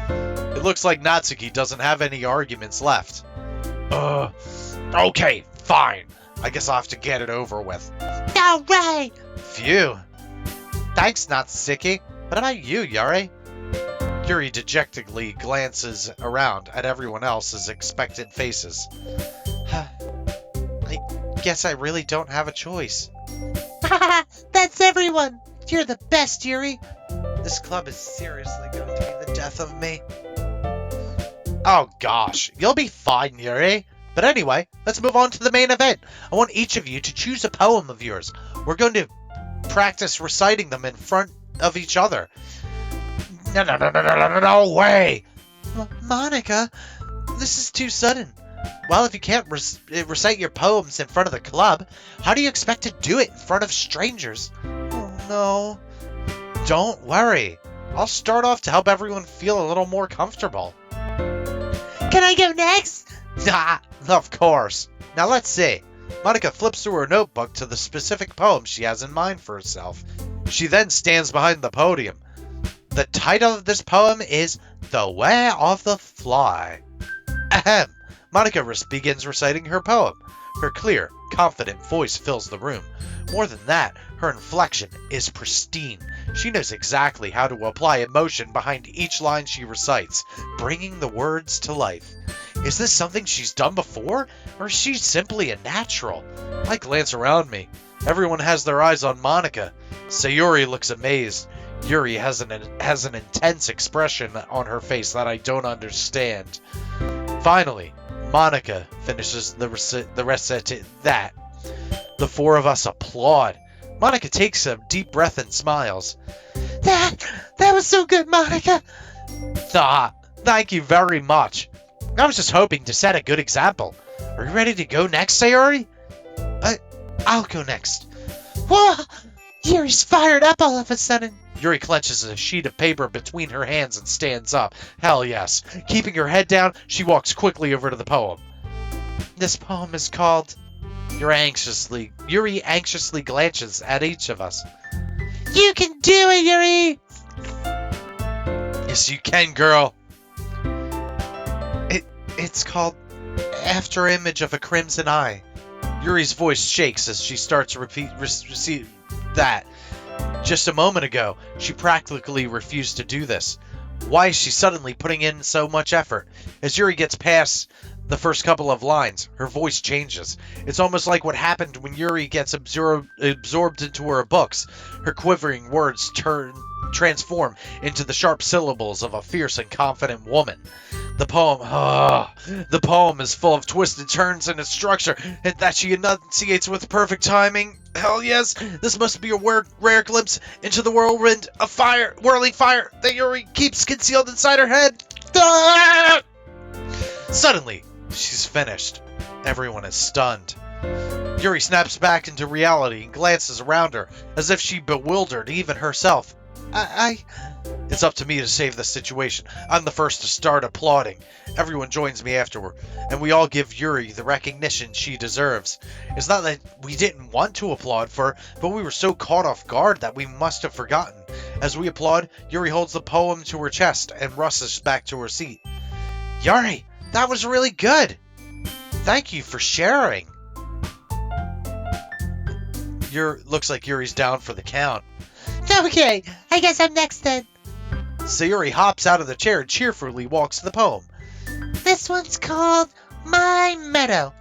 it looks like Natsuki doesn't have any arguments left. Okay, fine. I guess I'll have to get it over with. All right. Phew. Thanks, Natsuki. What about you, Yuri? Yuri dejectedly glances around at everyone else's expectant faces. I guess I really don't have a choice. That's everyone. You're the best, Yuri. This club is seriously going to be the death of me. Oh gosh, you'll be fine, Yuri. But anyway, let's move on to the main event. I want each of you to choose a poem of yours. We're going to practice reciting them in front of each other. No way! Monika, This is too sudden. Well, if you can't recite your poems in front of the club, how do you expect to do it in front of strangers? oh no. Don't worry. I'll start off to help everyone feel a little more comfortable. Can I go next? Ah, of course. Now let's see. Monika flips through her notebook to the specific poem she has in mind for herself. She then stands behind the podium. The title of this poem is The Way of the Fly. Ahem. Monika begins reciting her poem. Her clear, confident voice fills the room. More than that, her inflection is pristine. She knows exactly how to apply emotion behind each line she recites, bringing the words to life. Is this something she's done before, or is she simply a natural? I glance around me. Everyone has their eyes on Monika. Sayori looks amazed. Yuri has an intense expression on her face that I don't understand. Finally, Monika finishes the that. The four of us applaud. Monika takes a deep breath and smiles. That was so good, Monika. Thank you very much. I was just hoping to set a good example. Are you ready to go next, Sayori? I'll go next. Whoa! Yuri's fired up all of a sudden. Yuri clenches a sheet of paper between her hands and stands up. Hell yes. Keeping her head down, she walks quickly over to the poem. This poem is called... Yuri anxiously glances at each of us. You can do it, Yuri! Yes, you can, girl. It's called After Image of a Crimson Eye. Yuri's voice shakes as she starts to repeat that. Just a moment ago, she practically refused to do this. Why is she suddenly putting in so much effort? As Yuri gets past the first couple of lines, her voice changes. It's almost like what happened when Yuri gets absorbed into her books. Her quivering words transform into the sharp syllables of a fierce and confident woman. The poem is full of twisted turns in its structure, and that she enunciates with perfect timing. Hell yes, this must be a rare glimpse into the whirlwind of fire, whirling fire that Yuri keeps concealed inside her head. Ah! Suddenly, she's finished. Everyone is stunned. Yuri snaps back into reality and glances around her, as if she bewildered even herself. It's up to me to save the situation. I'm the first to start applauding. Everyone joins me afterward, and we all give Yuri the recognition she deserves. It's not that we didn't want to applaud for her, but we were so caught off guard that we must have forgotten. As we applaud, Yuri holds the poem to her chest and rushes back to her seat. Yuri, that was really good. Thank you for sharing. Looks like Yuri's down for the count. Okay, I guess I'm next then. Sayori hops out of the chair and cheerfully walks to the poem. This one's called My Meadow.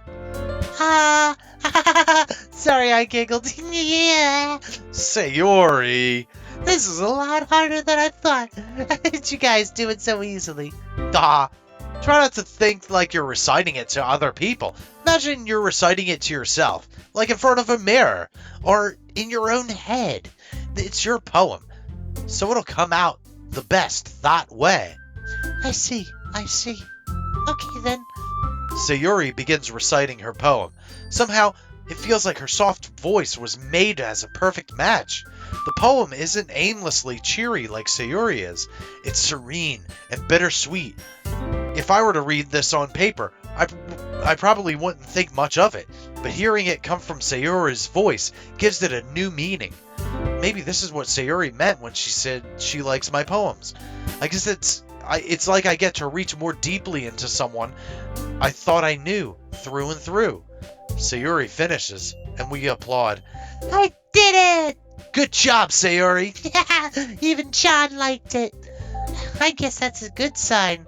Sorry, I giggled. Yeah. Sayori! This is a lot harder than I thought. How did you guys do it so easily? Try not to think like you're reciting it to other people. Imagine you're reciting it to yourself, like in front of a mirror, or in your own head. It's your poem, so it'll come out the best that way. I see. Okay then. Sayori begins reciting her poem. Somehow, it feels like her soft voice was made as a perfect match. The poem isn't aimlessly cheery like Sayori is. It's serene and bittersweet. If I were to read this on paper, I probably wouldn't think much of it, but hearing it come from Sayori's voice gives it a new meaning. Maybe this is what Sayori meant when she said she likes my poems. I guess it's like I get to reach more deeply into someone I thought I knew through and through. Sayori finishes, and we applaud. I did it! Good job, Sayori! Even John liked it. I guess that's a good sign.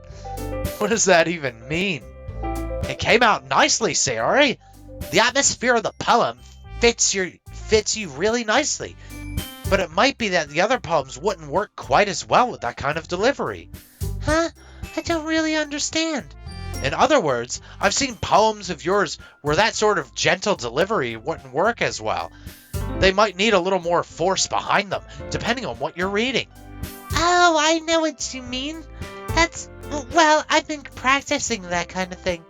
What does that even mean? It came out nicely, Sayori. The atmosphere of the poem fits you really nicely. But it might be that the other poems wouldn't work quite as well with that kind of delivery. Huh? I don't really understand. In other words, I've seen poems of yours where that sort of gentle delivery wouldn't work as well. They might need a little more force behind them, depending on what you're reading. Oh, I know what you mean. Well, I've been practicing that kind of thing.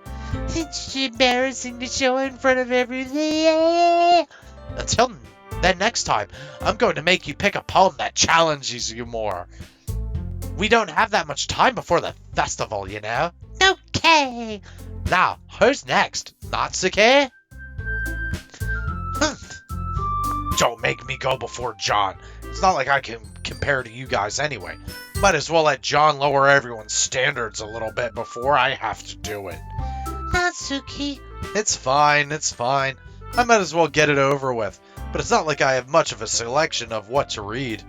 It's embarrassing to show in front of everything. Until then next time, I'm going to make you pick a poem that challenges you more. We don't have that much time before the festival, you know. Okay. Now, who's next? Natsuki? Don't make me go before John. It's not like I can compare to you guys anyway. Might as well let John lower everyone's standards a little bit before I have to do it. Natsuki. It's fine. I might as well get it over with. But it's not like I have much of a selection of what to read.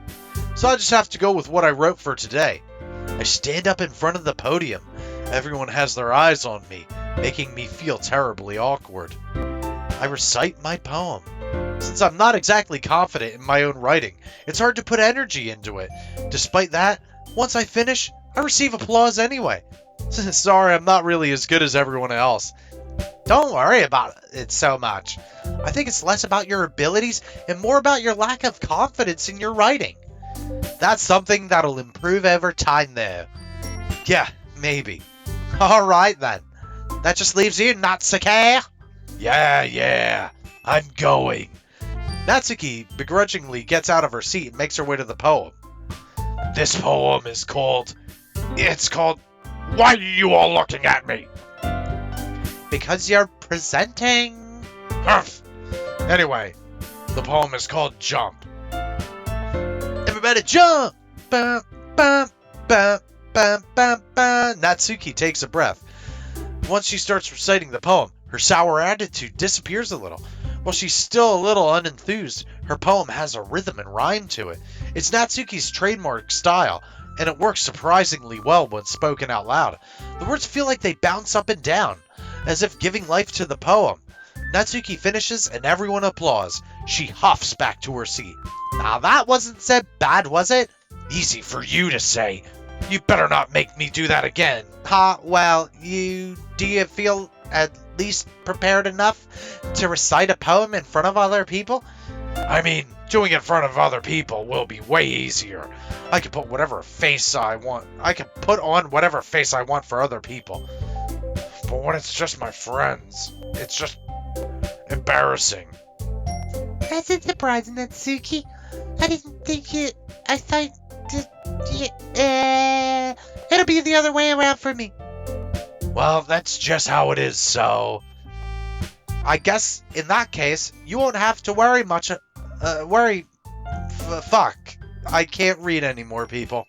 So I just have to go with what I wrote for today. I stand up in front of the podium. Everyone has their eyes on me, making me feel terribly awkward. I recite my poem. Since I'm not exactly confident in my own writing, it's hard to put energy into it. Despite that, once I finish, I receive applause anyway. Sorry, I'm not really as good as everyone else. Don't worry about it so much. I think it's less about your abilities and more about your lack of confidence in your writing. That's something that'll improve over time though. Yeah, maybe. Alright then. That just leaves you, Natsuki. Yeah, I'm going. Natsuki begrudgingly gets out of her seat and makes her way to the poem. This poem is called... Why are you all looking at me? Because you're presenting. Humph. Anyway, the poem is called Jump. Everybody jump! Bum, bum, bum, bum, bum, bum. Natsuki takes a breath. Once she starts reciting the poem, her sour attitude disappears a little. While she's still a little unenthused, her poem has a rhythm and rhyme to it. It's Natsuki's trademark style, and it works surprisingly well when spoken out loud. The words feel like they bounce up and down, as if giving life to the poem. Natsuki finishes and everyone applauds. She huffs back to her seat. Now that wasn't so bad, was it? Easy for you to say. You better not make me do that again. Well, do you feel at least prepared enough to recite a poem in front of other people? I mean, doing it in front of other people will be way easier. I can put whatever face I want. I can put on whatever face I want for other people. But when it's just my friends, it's just embarrassing. That's a surprise, Natsuki. I didn't think it. I thought it'll be the other way around for me. Well, that's just how it is, so... I guess, in that case, you won't have to worry much... fuck. I can't read anymore, people.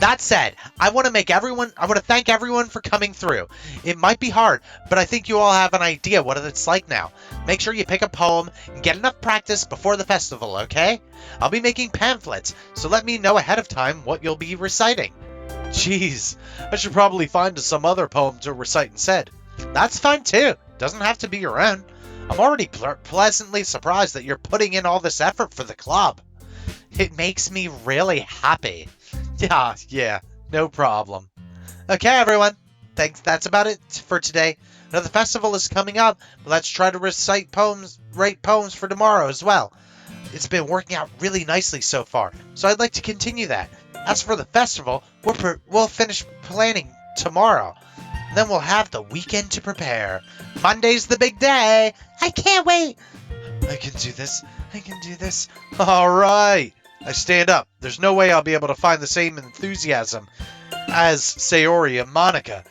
That said, I want to thank everyone for coming through. It might be hard, but I think you all have an idea what it's like now. Make sure you pick a poem and get enough practice before the festival, okay? I'll be making pamphlets, so let me know ahead of time what you'll be reciting. Jeez, I should probably find some other poem to recite instead. That's fine too. Doesn't have to be your own. I'm already pleasantly surprised that you're putting in all this effort for the club. It makes me really happy. Yeah, no problem. Okay, everyone. Thanks. That's about it for today. Now the festival is coming up, but let's try to write poems for tomorrow as well. It's been working out really nicely so far, so I'd like to continue that. As for the festival, we'll finish planning tomorrow. Then we'll have the weekend to prepare. Monday's the big day. I can't wait. I can do this. I can do this. All right. I stand up. There's no way I'll be able to find the same enthusiasm as Sayori and Monika,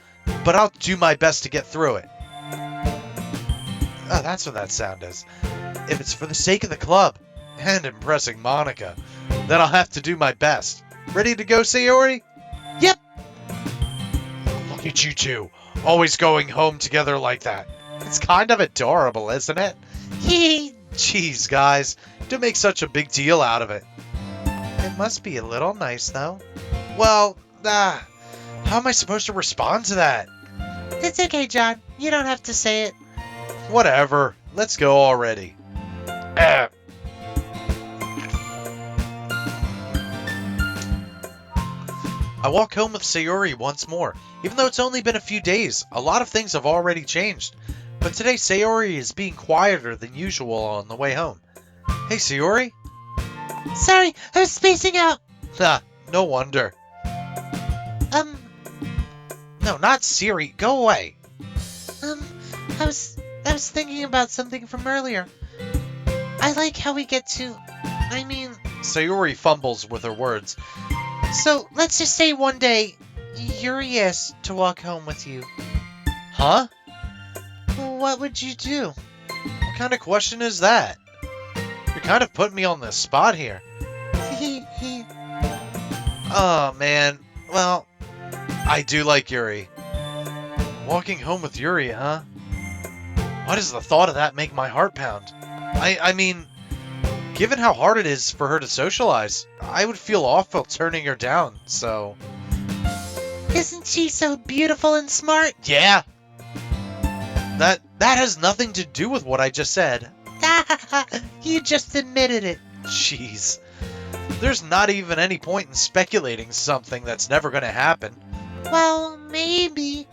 but I'll do my best to get through it. Oh, that's what that sound is. If it's for the sake of the club and impressing Monika, then I'll have to do my best. Ready to go, Sayori? Yep. Look at you two, always going home together like that. It's kind of adorable, isn't it? Jeez, guys, don't make such a big deal out of it. It must be a little nice, though. Well, how am I supposed to respond to that? It's okay, John. You don't have to say it. Whatever. Let's go already. I walk home with Sayori once more. Even though it's only been a few days, a lot of things have already changed. But today, Sayori is being quieter than usual on the way home. Hey, Sayori? Sorry, I was spacing out. No wonder. No, not Siri. Go away. I was thinking about something from earlier. I like how we get to... Sayori fumbles with her words. So, let's just say one day, Yuri asked to walk home with you. Huh? Well, what would you do? What kind of question is that? You're kind of putting me on the spot here. Oh, man. Well, I do like Yuri. Walking home with Yuri, huh? Why does the thought of that make my heart pound? I mean, given how hard it is for her to socialize, I would feel awful turning her down, so... Isn't she so beautiful and smart? Yeah. That has nothing to do with what I just said. You just admitted it. Jeez. There's not even any point in speculating something that's never going to happen. Well, maybe.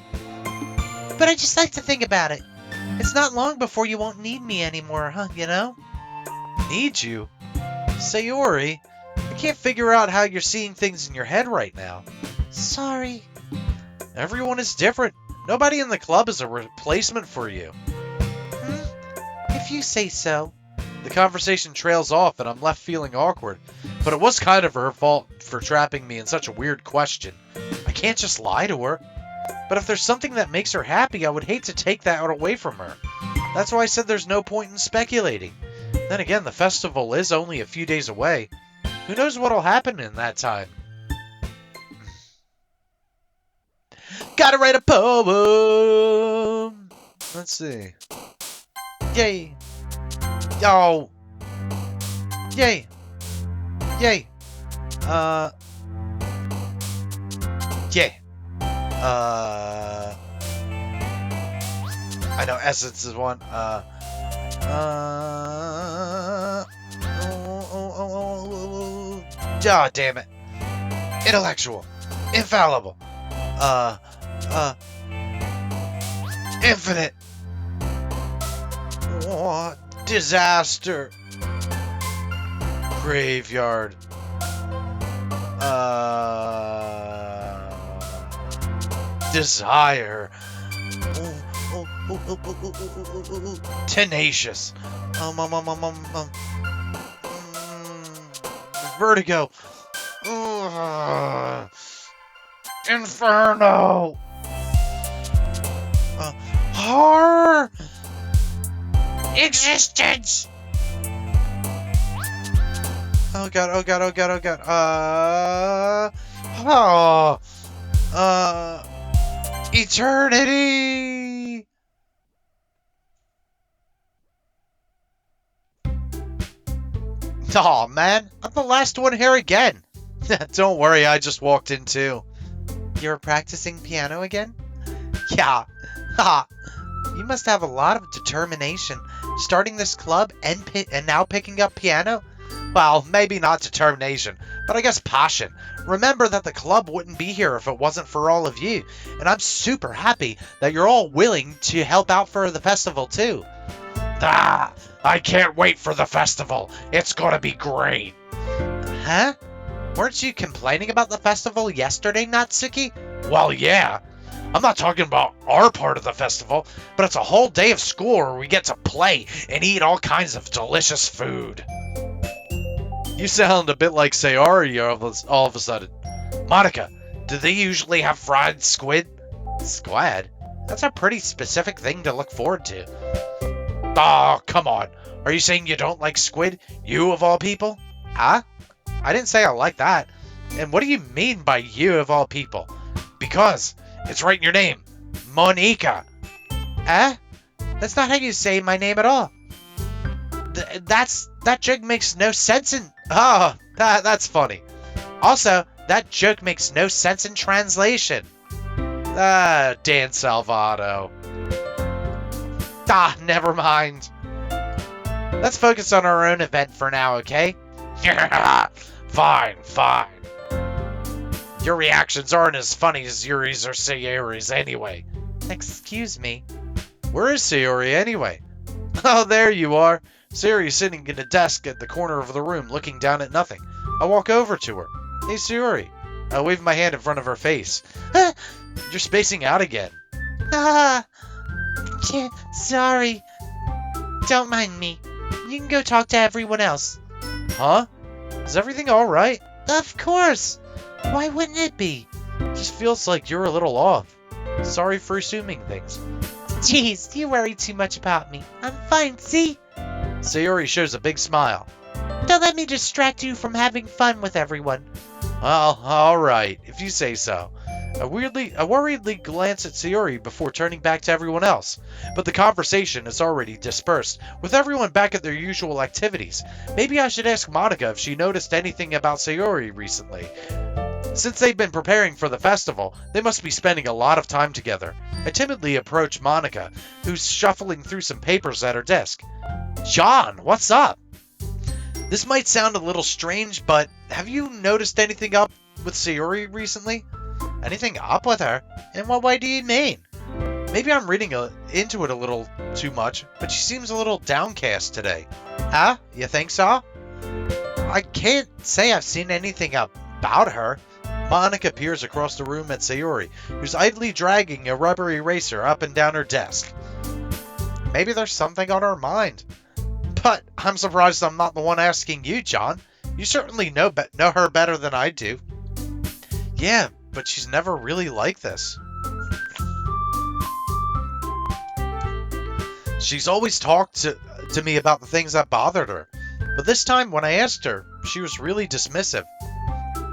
But I just like to think about it. It's not long before you won't need me anymore, huh, you know? Need you? Sayori, I can't figure out how you're seeing things in your head right now. Sorry. Everyone is different. Nobody in the club is a replacement for you. If you say so. The conversation trails off and I'm left feeling awkward. But it was kind of her fault for trapping me in such a weird question. I can't just lie to her. But if there's something that makes her happy, I would hate to take that away from her. That's why I said there's no point in speculating. Then again, the festival is only a few days away. Who knows what'll happen in that time? Gotta write a poem! Let's see. Yay! Yo! Yay! Yay! Yay! I know Essence is one. Damn it. Intellectual. Infallible. Infinite. What? Disaster. Graveyard. Desire. Tenacious. Vertigo. Inferno. Horror. Existence. Oh god, oh god, oh god, oh god. Oh, eternity! Aw, man, I'm the last one here again. Don't worry, I just walked in too. You're practicing piano again? Yeah. Ha! You must have a lot of determination, starting this club and now picking up piano? Well, maybe not determination, but I guess passion. Remember that the club wouldn't be here if it wasn't for all of you, and I'm super happy that you're all willing to help out for the festival too. Ah, I can't wait for the festival. It's gonna be great. Huh? Weren't you complaining about the festival yesterday, Natsuki? Well, yeah. I'm not talking about our part of the festival, but it's a whole day of school where we get to play and eat all kinds of delicious food. You sound a bit like Sayori all of a sudden. Monika, do they usually have fried squid? Squid? That's a pretty specific thing to look forward to. Oh, come on. Are you saying you don't like squid? You of all people? Huh? I didn't say I like that. And what do you mean by you of all people? Because it's right in your name. Monika. Eh? That's not how you say my name at all. That joke makes no sense in... Oh, that's funny. Also, that joke makes no sense in translation. Ah, Dan Salvato. Ah, never mind. Let's focus on our own event for now, okay? Fine. Your reactions aren't as funny as Yuri's or Sayori's anyway. Excuse me. Where is Sayori anyway? Oh, there you are. Sayori's sitting at a desk at the corner of the room looking down at nothing. I walk over to her. Hey, Sayori. I wave my hand in front of her face. You're spacing out again. Sorry. Don't mind me. You can go talk to everyone else. Huh? Is everything alright? Of course. Why wouldn't it be? Just feels like you're a little off. Sorry for assuming things. Jeez, you worry too much about me. I'm fine, see? Sayori shows a big smile. Don't let me distract you from having fun with everyone. Well, alright, if you say so. I worriedly glance at Sayori before turning back to everyone else, but the conversation is already dispersed, with everyone back at their usual activities. Maybe I should ask Monika if she noticed anything about Sayori recently. Since they've been preparing for the festival, they must be spending a lot of time together. I timidly approach Monika, who's shuffling through some papers at her desk. John, what's up? This might sound a little strange, but have you noticed anything up with Sayori recently? Anything up with her? In what way do you mean? Maybe I'm reading into it a little too much, but she seems a little downcast today. Huh? You think so? I can't say I've seen anything about her. Monika peers across the room at Sayori, who's idly dragging a rubber eraser up and down her desk. Maybe there's something on her mind. But I'm surprised I'm not the one asking you, John. You certainly know her better than I do. Yeah, but she's never really like this. She's always talked to me about the things that bothered her, but this time when I asked her, she was really dismissive.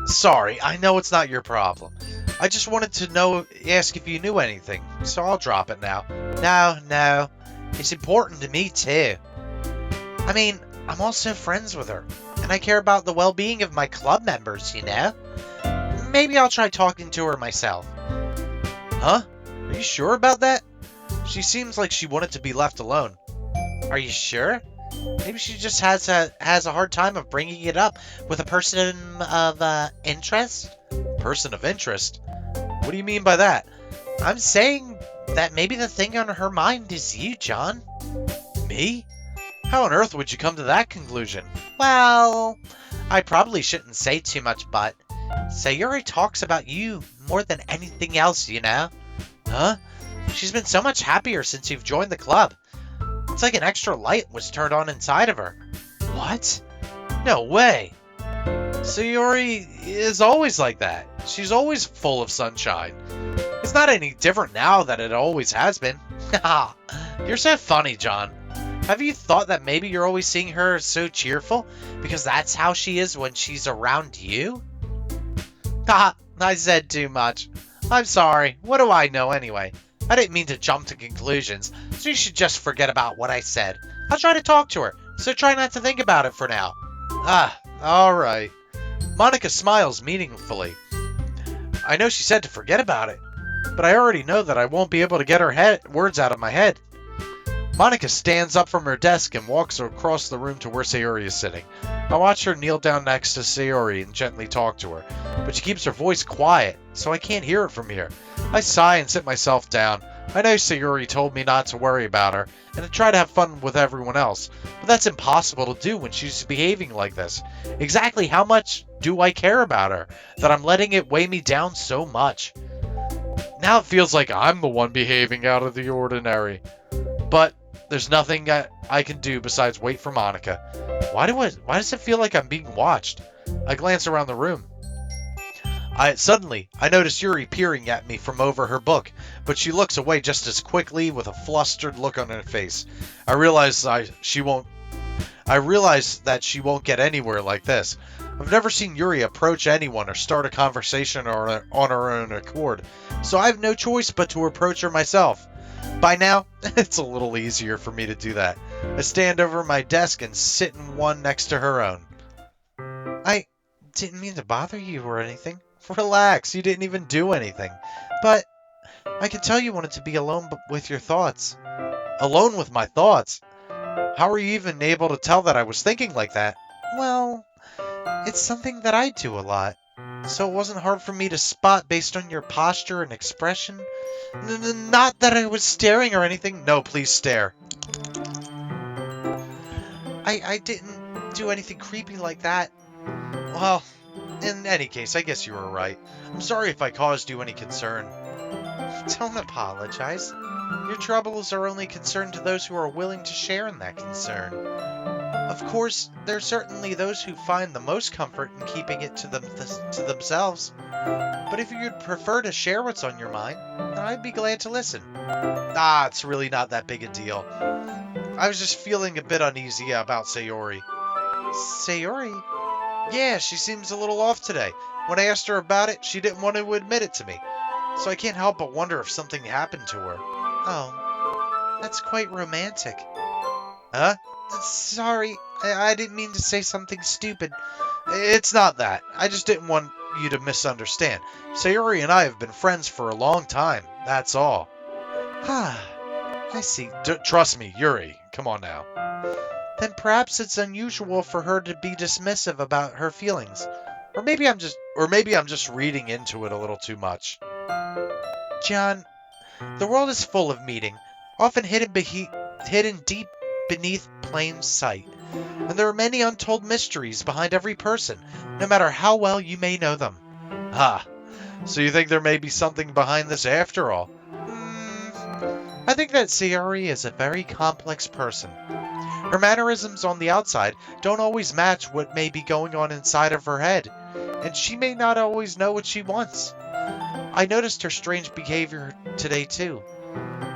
Sorry, I know it's not your problem. I just wanted to ask if you knew anything, so I'll drop it now. No, it's important to me too. I mean, I'm also friends with her, and I care about the well-being of my club members, you know? Maybe I'll try talking to her myself. Huh? Are you sure about that? She seems like she wanted to be left alone. Are you sure? Maybe she just has a hard time of bringing it up with a person of interest? Person of interest? What do you mean by that? I'm saying that maybe the thing on her mind is you, John. Me? How on earth would you come to that conclusion? Well, I probably shouldn't say too much, but Sayori talks about you more than anything else, you know? Huh? She's been so much happier since you've joined the club. It's like an extra light was turned on inside of her. What? No way. Sayori is always like that. She's always full of sunshine. It's not any different now than it always has been. Haha, you're so funny, John. Have you thought that maybe you're always seeing her so cheerful because that's how she is when she's around you? Haha, I said too much. I'm sorry. What do I know anyway? I didn't mean to jump to conclusions, so you should just forget about what I said. I'll try to talk to her, so try not to think about it for now. Ah, alright. Monika smiles meaningfully. I know she said to forget about it, but I already know that I won't be able to get her words out of my head. Monika stands up from her desk and walks across the room to where Sayori is sitting. I watch her kneel down next to Sayori and gently talk to her, but she keeps her voice quiet, so I can't hear it from here. I sigh and sit myself down. I know Sayori told me not to worry about her, and to try to have fun with everyone else, but that's impossible to do when she's behaving like this. Exactly how much do I care about her, that I'm letting it weigh me down so much? Now it feels like I'm the one behaving out of the ordinary. But there's nothing I can do besides wait for Monika. Why does it feel like I'm being watched? I glance around the room. Suddenly, I notice Yuri peering at me from over her book, but she looks away just as quickly with a flustered look on her face. I realize that she won't get anywhere like this. I've never seen Yuri approach anyone or start a conversation on her own accord, so I have no choice but to approach her myself. By now, it's a little easier for me to do that. I stand over my desk and sit in one next to her own. I didn't mean to bother you or anything. Relax, you didn't even do anything. But I can tell you wanted to be alone with your thoughts. Alone with my thoughts? How are you even able to tell that I was thinking like that? Well, it's something that I do a lot. So it wasn't hard for me to spot based on your posture and expression. Not that I was staring or anything. No, please stare. I didn't do anything creepy like that. Well, in any case, I guess you were right. I'm sorry if I caused you any concern. Don't apologize. Your troubles are only concern to those who are willing to share in that concern. Of course, there are certainly those who find the most comfort in keeping it to themselves. But if you'd prefer to share what's on your mind, then I'd be glad to listen. It's really not that big a deal. I was just feeling a bit uneasy about Sayori. Sayori? Yeah, she seems a little off today. When I asked her about it, she didn't want to admit it to me. So I can't help but wonder if something happened to her. Oh, that's quite romantic. Huh? Sorry, I didn't mean to say something stupid. It's not that. I just didn't want you to misunderstand. Sayori and I have been friends for a long time, that's all. I see. Trust me, Yuri. Come on now. Then perhaps it's unusual for her to be dismissive about her feelings. Or maybe I'm just reading into it a little too much. John, the world is full of meaning, often hidden deep beneath plain sight. And there are many untold mysteries behind every person, no matter how well you may know them. So you think there may be something behind this after all? I think that Sayori is a very complex person. Her mannerisms on the outside don't always match what may be going on inside of her head, and she may not always know what she wants. I noticed her strange behavior today too,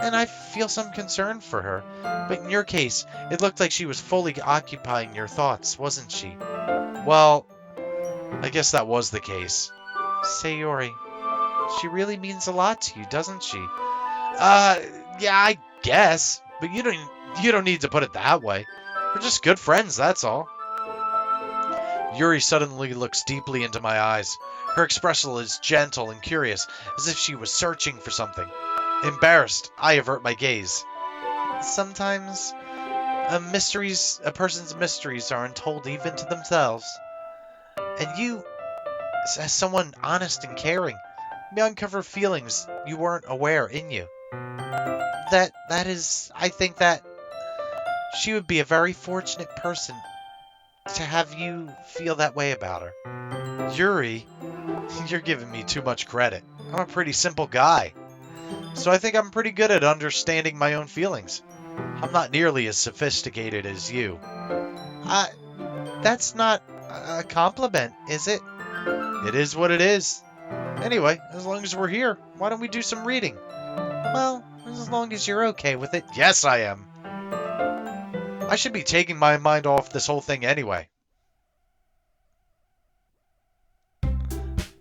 and I feel some concern for her. But in your case, it looked like she was fully occupying your thoughts, wasn't she? Well, I guess that was the case. Sayori, she really means a lot to you, doesn't she? Yeah, I guess, but you don't need to put it that way. We're just good friends, that's all. Yuri suddenly looks deeply into my eyes. Her expression is gentle and curious, as if she was searching for something. Embarrassed, I avert my gaze. Sometimes, a person's mysteries are untold even to themselves. And you, as someone honest and caring, may uncover feelings you weren't aware in you. I think that she would be a very fortunate person to have you feel that way about her. Yuri, you're giving me too much credit. I'm a pretty simple guy. So I think I'm pretty good at understanding my own feelings. I'm not nearly as sophisticated as you. That's not a compliment, is it? It is what it is. Anyway, as long as we're here, why don't we do some reading? Well, as long as you're okay with it. Yes, I am. I should be taking my mind off this whole thing anyway.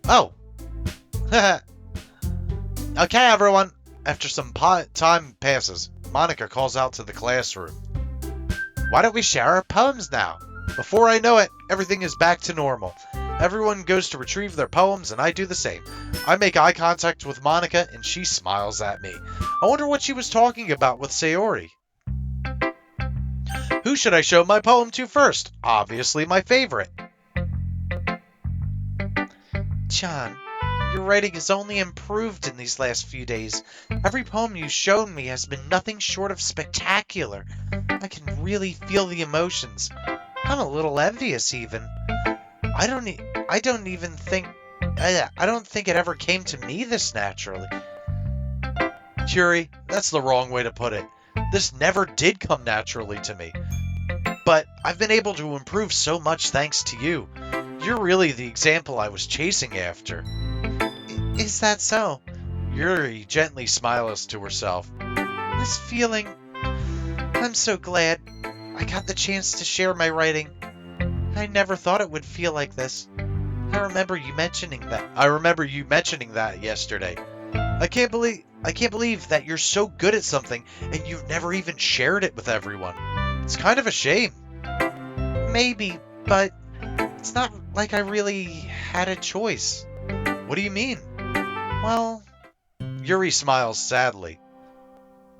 Oh, Okay, everyone. After some time passes, Monica calls out to the classroom. Why don't we share our poems now? Before I know it, everything is back to normal. Everyone goes to retrieve their poems, and I do the same. I make eye contact with Monica, and she smiles at me. I wonder what she was talking about with Sayori. Who should I show my poem to first? Obviously my favorite. John, your writing has only improved in these last few days. Every poem you've shown me has been nothing short of spectacular. I can really feel the emotions. I'm a little envious even. I don't think it ever came to me this naturally. Yuri, that's the wrong way to put it. This never did come naturally to me. But I've been able to improve so much thanks to you. You're really the example I was chasing after. Is that so? Yuri gently smiles to herself. This feeling... I'm so glad I got the chance to share my writing. I never thought it would feel like this. I remember you mentioning that yesterday. I can't believe that you're so good at something and you've never even shared it with everyone. It's kind of a shame. Maybe, but it's not like I really had a choice. What do you mean? Well, Yuri smiles sadly.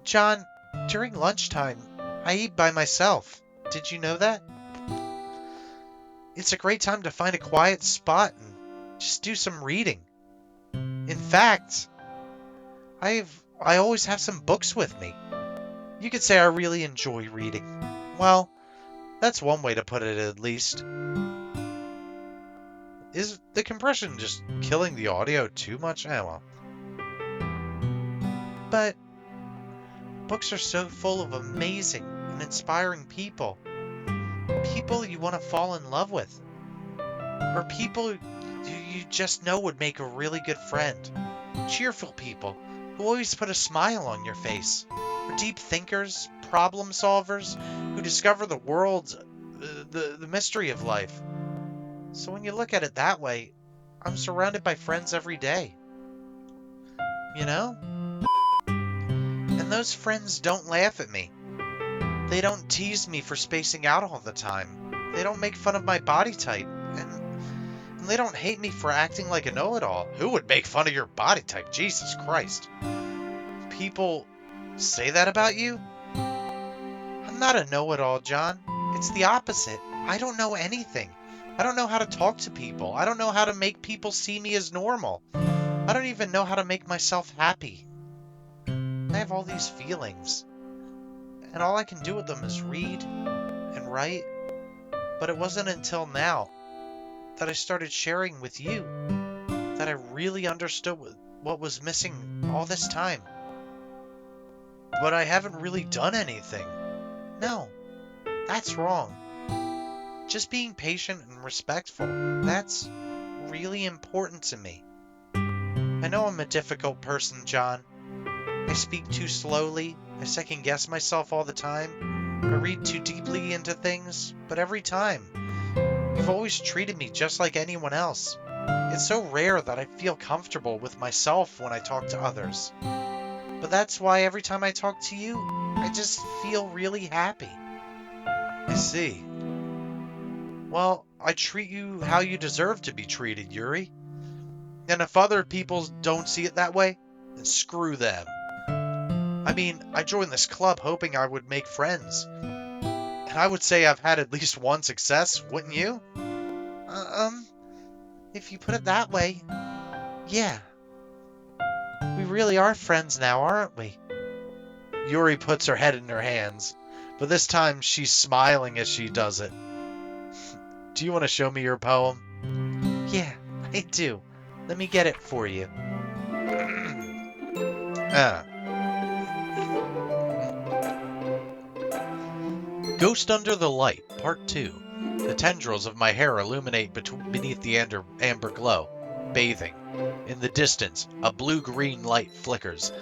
John, during lunchtime, I eat by myself. Did you know that? It's a great time to find a quiet spot and just do some reading. In fact, I always have some books with me. You could say I really enjoy reading. Well, that's one way to put it at least. Is the compression just killing the audio too much? Well. But books are so full of amazing and inspiring people. People you want to fall in love with. Or people you just know would make a really good friend. Cheerful people who always put a smile on your face. Or deep thinkers, problem solvers who discover the world, the mystery of life. So when you look at it that way, I'm surrounded by friends every day. You know? And those friends don't laugh at me. They don't tease me for spacing out all the time. They don't make fun of my body type. And they don't hate me for acting like a know-it-all. Who would make fun of your body type? Jesus Christ. People say that about you? I'm not a know-it-all, John. It's the opposite. I don't know anything. I don't know how to talk to people. I don't know how to make people see me as normal. I don't even know how to make myself happy. I have all these feelings. And all I can do with them is read and write. But it wasn't until now that I started sharing with you that I really understood what was missing all this time. But I haven't really done anything. No, that's wrong. Just being patient and respectful, that's really important to me. I know I'm a difficult person, John. I speak too slowly, I second guess myself all the time, I read too deeply into things, but every time, you've always treated me just like anyone else. It's so rare that I feel comfortable with myself when I talk to others. But that's why every time I talk to you, I just feel really happy. I see. Well, I treat you how you deserve to be treated, Yuri. And if other people don't see it that way, then screw them. I mean, I joined this club hoping I would make friends. And I would say I've had at least one success, wouldn't you? If you put it that way, yeah. We really are friends now, aren't we? Yuri puts her head in her hands, but this time she's smiling as she does it. Do you want to show me your poem? Yeah, I do. Let me get it for you. Ghost Under the Light, Part 2. The tendrils of my hair illuminate beneath the amber glow, bathing. In the distance, a blue-green light flickers.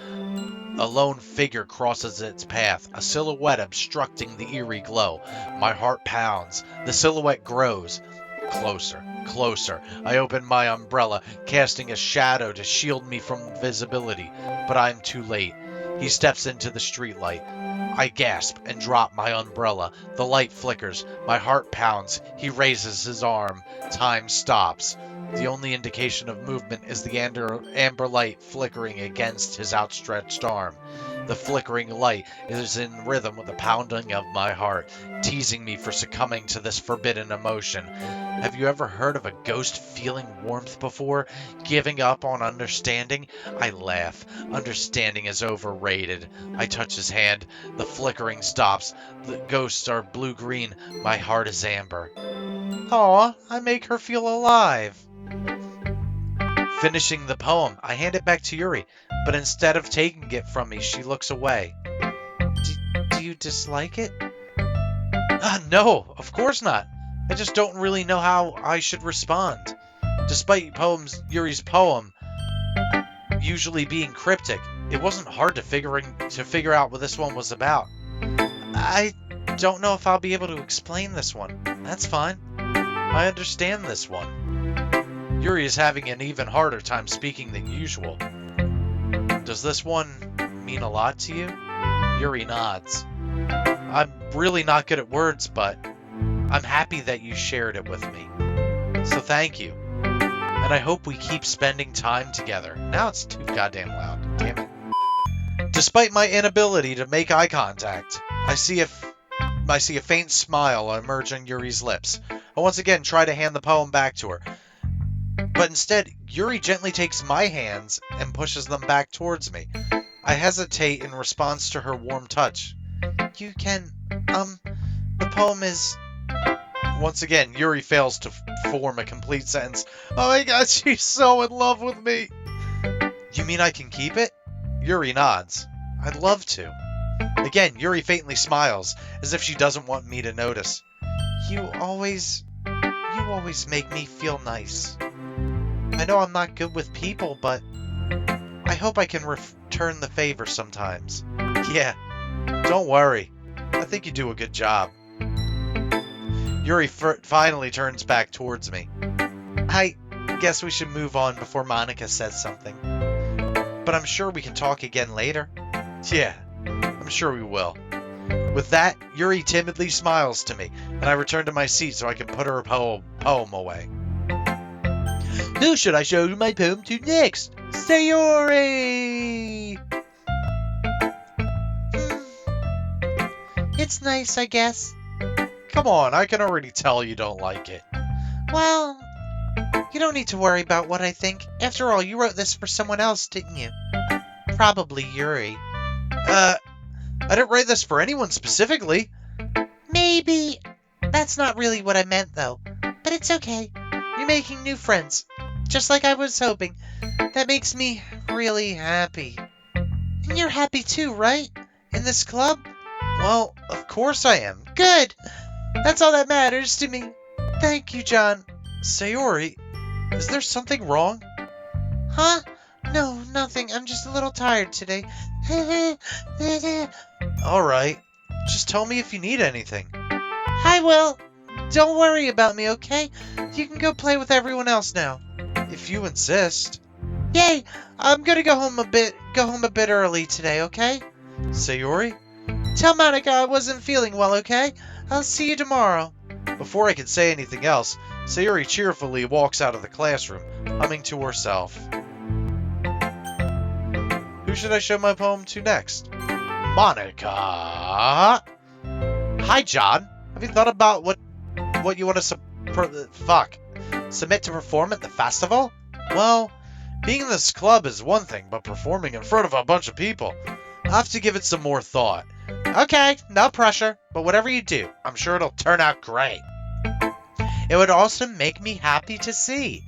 A lone figure crosses its path, a silhouette obstructing the eerie glow. My heart pounds. The silhouette grows. Closer, closer. I open my umbrella, casting a shadow to shield me from visibility, but I'm too late. He steps into the streetlight. I gasp and drop my umbrella. The light flickers. My heart pounds. He raises his arm. Time stops. The only indication of movement is the amber light flickering against his outstretched arm. The flickering light is in rhythm with the pounding of my heart, teasing me for succumbing to this forbidden emotion. Have you ever heard of a ghost feeling warmth before? Giving up on understanding? I laugh. Understanding is overrated. I touch his hand. The flickering stops. The ghosts are blue-green. My heart is amber. Aw, I make her feel alive. Finishing the poem, I hand it back to Yuri, but instead of taking it from me, she looks away. Do you dislike it? No, of course not. I just don't really know how I should respond. Despite Yuri's poem usually being cryptic, it wasn't hard to figure out what this one was about. I don't know if I'll be able to explain this one. That's fine. I understand this one. Yuri is having an even harder time speaking than usual. Does this one mean a lot to you? Yuri nods. I'm really not good at words, but I'm happy that you shared it with me. So thank you. And I hope we keep spending time together. Now it's too goddamn loud. Damn it. Despite my inability to make eye contact, I see a faint smile emerge on Yuri's lips. I once again try to hand the poem back to her. But instead, Yuri gently takes my hands and pushes them back towards me. I hesitate in response to her warm touch. You can, the poem is... Once again, Yuri fails to form a complete sentence. Oh my god, she's so in love with me! You mean I can keep it? Yuri nods. I'd love to. Again, Yuri faintly smiles, as if she doesn't want me to notice. You always make me feel nice. I know I'm not good with people, but I hope I can return the favor sometimes. Yeah, don't worry. I think you do a good job. Yuri finally turns back towards me. I guess we should move on before Monika says something. But I'm sure we can talk again later. Yeah, I'm sure we will. With that, Yuri timidly smiles to me, and I return to my seat so I can put her poem away. Who should I show my poem to next? Sayori! It's nice, I guess. Come on, I can already tell you don't like it. Well, you don't need to worry about what I think. After all, you wrote this for someone else, didn't you? Probably Yuri. I didn't write this for anyone specifically. Maybe. That's not really what I meant, though. But it's okay. You're making new friends. Just like I was hoping. That makes me really happy. And you're happy too, right? In this club? Well, of course I am. Good! That's all that matters to me. Thank you, John. Sayori, is there something wrong? Huh? No, nothing. I'm just a little tired today. Alright. Just tell me if you need anything. I will. Don't worry about me, okay? You can go play with everyone else now. If you insist. Yay! I'm gonna go home a bit early today, okay? Sayori? Tell Monika I wasn't feeling well, okay? I'll see you tomorrow. Before I could say anything else, Sayori cheerfully walks out of the classroom, humming to herself. Who should I show my poem to next? Monika! Hi, John. Have you thought about what you want to submit to perform at the festival? Well, being in this club is one thing, but performing in front of a bunch of people, I'll have to give it some more thought. Okay, no pressure, but whatever you do, I'm sure it'll turn out great. It would also make me happy to see.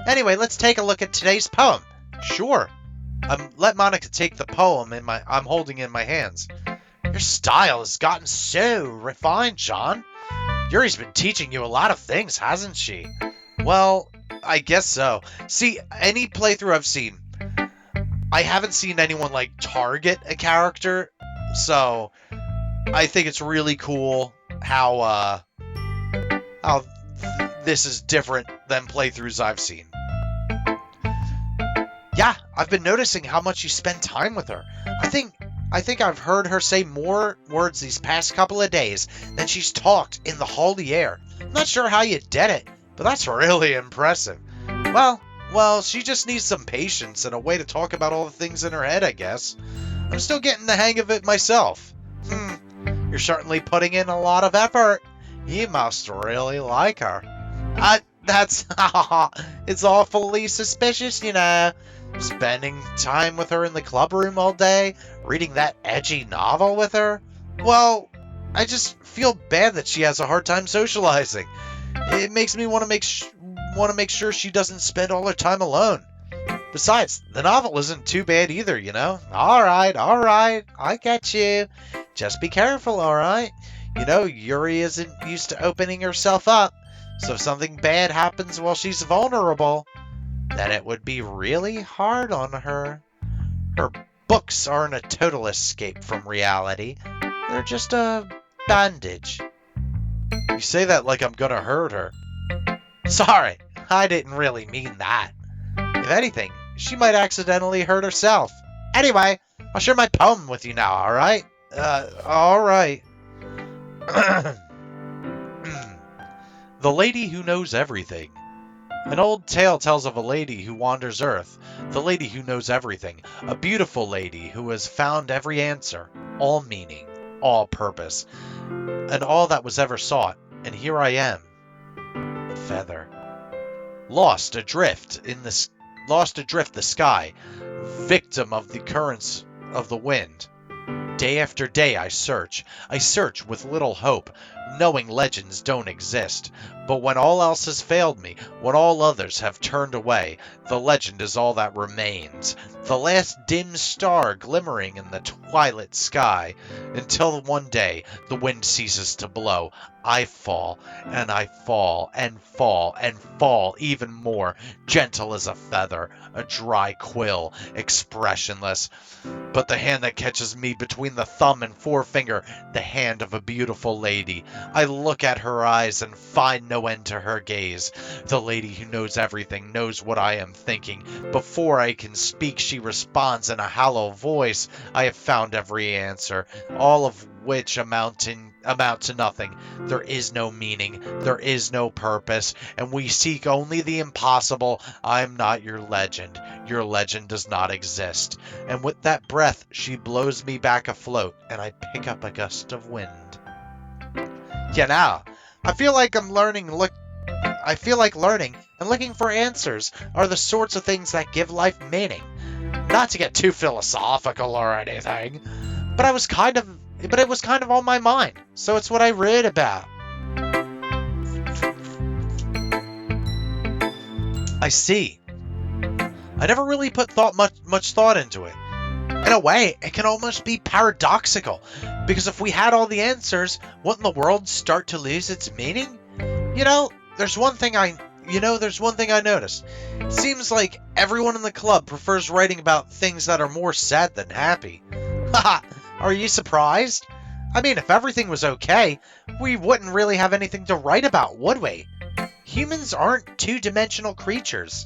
Anyway, let's take a look at today's poem. Sure. Let Monika take the poem I'm holding in my hands. Your style has gotten so refined, John. Yuri's been teaching you a lot of things, hasn't she? Well, I guess so. See, any playthrough I've seen, I haven't seen anyone, target a character, so I think it's really cool how this is different than playthroughs I've seen. Yeah, I've been noticing how much you spend time with her. I think I've heard her say more words these past couple of days than she's talked in the holy year. I'm not sure how you did it, but that's really impressive. Well, she just needs some patience and a way to talk about all the things in her head, I guess. I'm still getting the hang of it myself. You're certainly putting in a lot of effort. You must really like her. That's it's awfully suspicious, you know. Spending time with her in the club room all day, reading that edgy novel with her. Well, I just feel bad that she has a hard time socializing. It makes me want to make sure she doesn't spend all her time alone. Besides, the novel isn't too bad either, you know. All right, I get you. Just be careful, all right? You know, Yuri isn't used to opening herself up, so if something bad happens while she's vulnerable, then it would be really hard on her. Her books aren't a total escape from reality. They're just a bandage. You say that like I'm gonna hurt her. Sorry, I didn't really mean that. If anything, she might accidentally hurt herself. Anyway, I'll share my poem with you now, alright? Alright. The Lady Who Knows Everything. An old tale tells of a lady who wanders Earth, the lady who knows everything, a beautiful lady who has found every answer, all meaning, all purpose, and all that was ever sought, and here I am, a feather, lost adrift the sky, victim of the currents of the wind. Day after day I search with little hope, knowing legends don't exist. But when all else has failed me, when all others have turned away, the legend is all that remains, the last dim star glimmering in the twilight sky, until one day the wind ceases to blow. I fall, and I fall, and fall, and fall even more, gentle as a feather, a dry quill, expressionless. But the hand that catches me between the thumb and forefinger, the hand of a beautiful lady. I look at her eyes and find no end to her gaze. The lady who knows everything knows what I am thinking. Before I can speak, she responds in a hollow voice. I have found every answer, all of which amount to nothing. There is no meaning, there is no purpose, and we seek only the impossible. I am not your legend. Your legend does not exist. And with that breath, she blows me back afloat, and I pick up a gust of wind. Yeah, now, I feel like learning and looking for answers are the sorts of things that give life meaning. Not to get too philosophical or anything, but it was kind of on my mind, so it's what I read about. I see. I never really put much thought into it. In a way, it can almost be paradoxical, because if we had all the answers, wouldn't the world start to lose its meaning? There's one thing I noticed. It seems like everyone in the club prefers writing about things that are more sad than happy. Haha, are you surprised? I mean, if everything was okay, we wouldn't really have anything to write about, would we? Humans aren't two-dimensional creatures.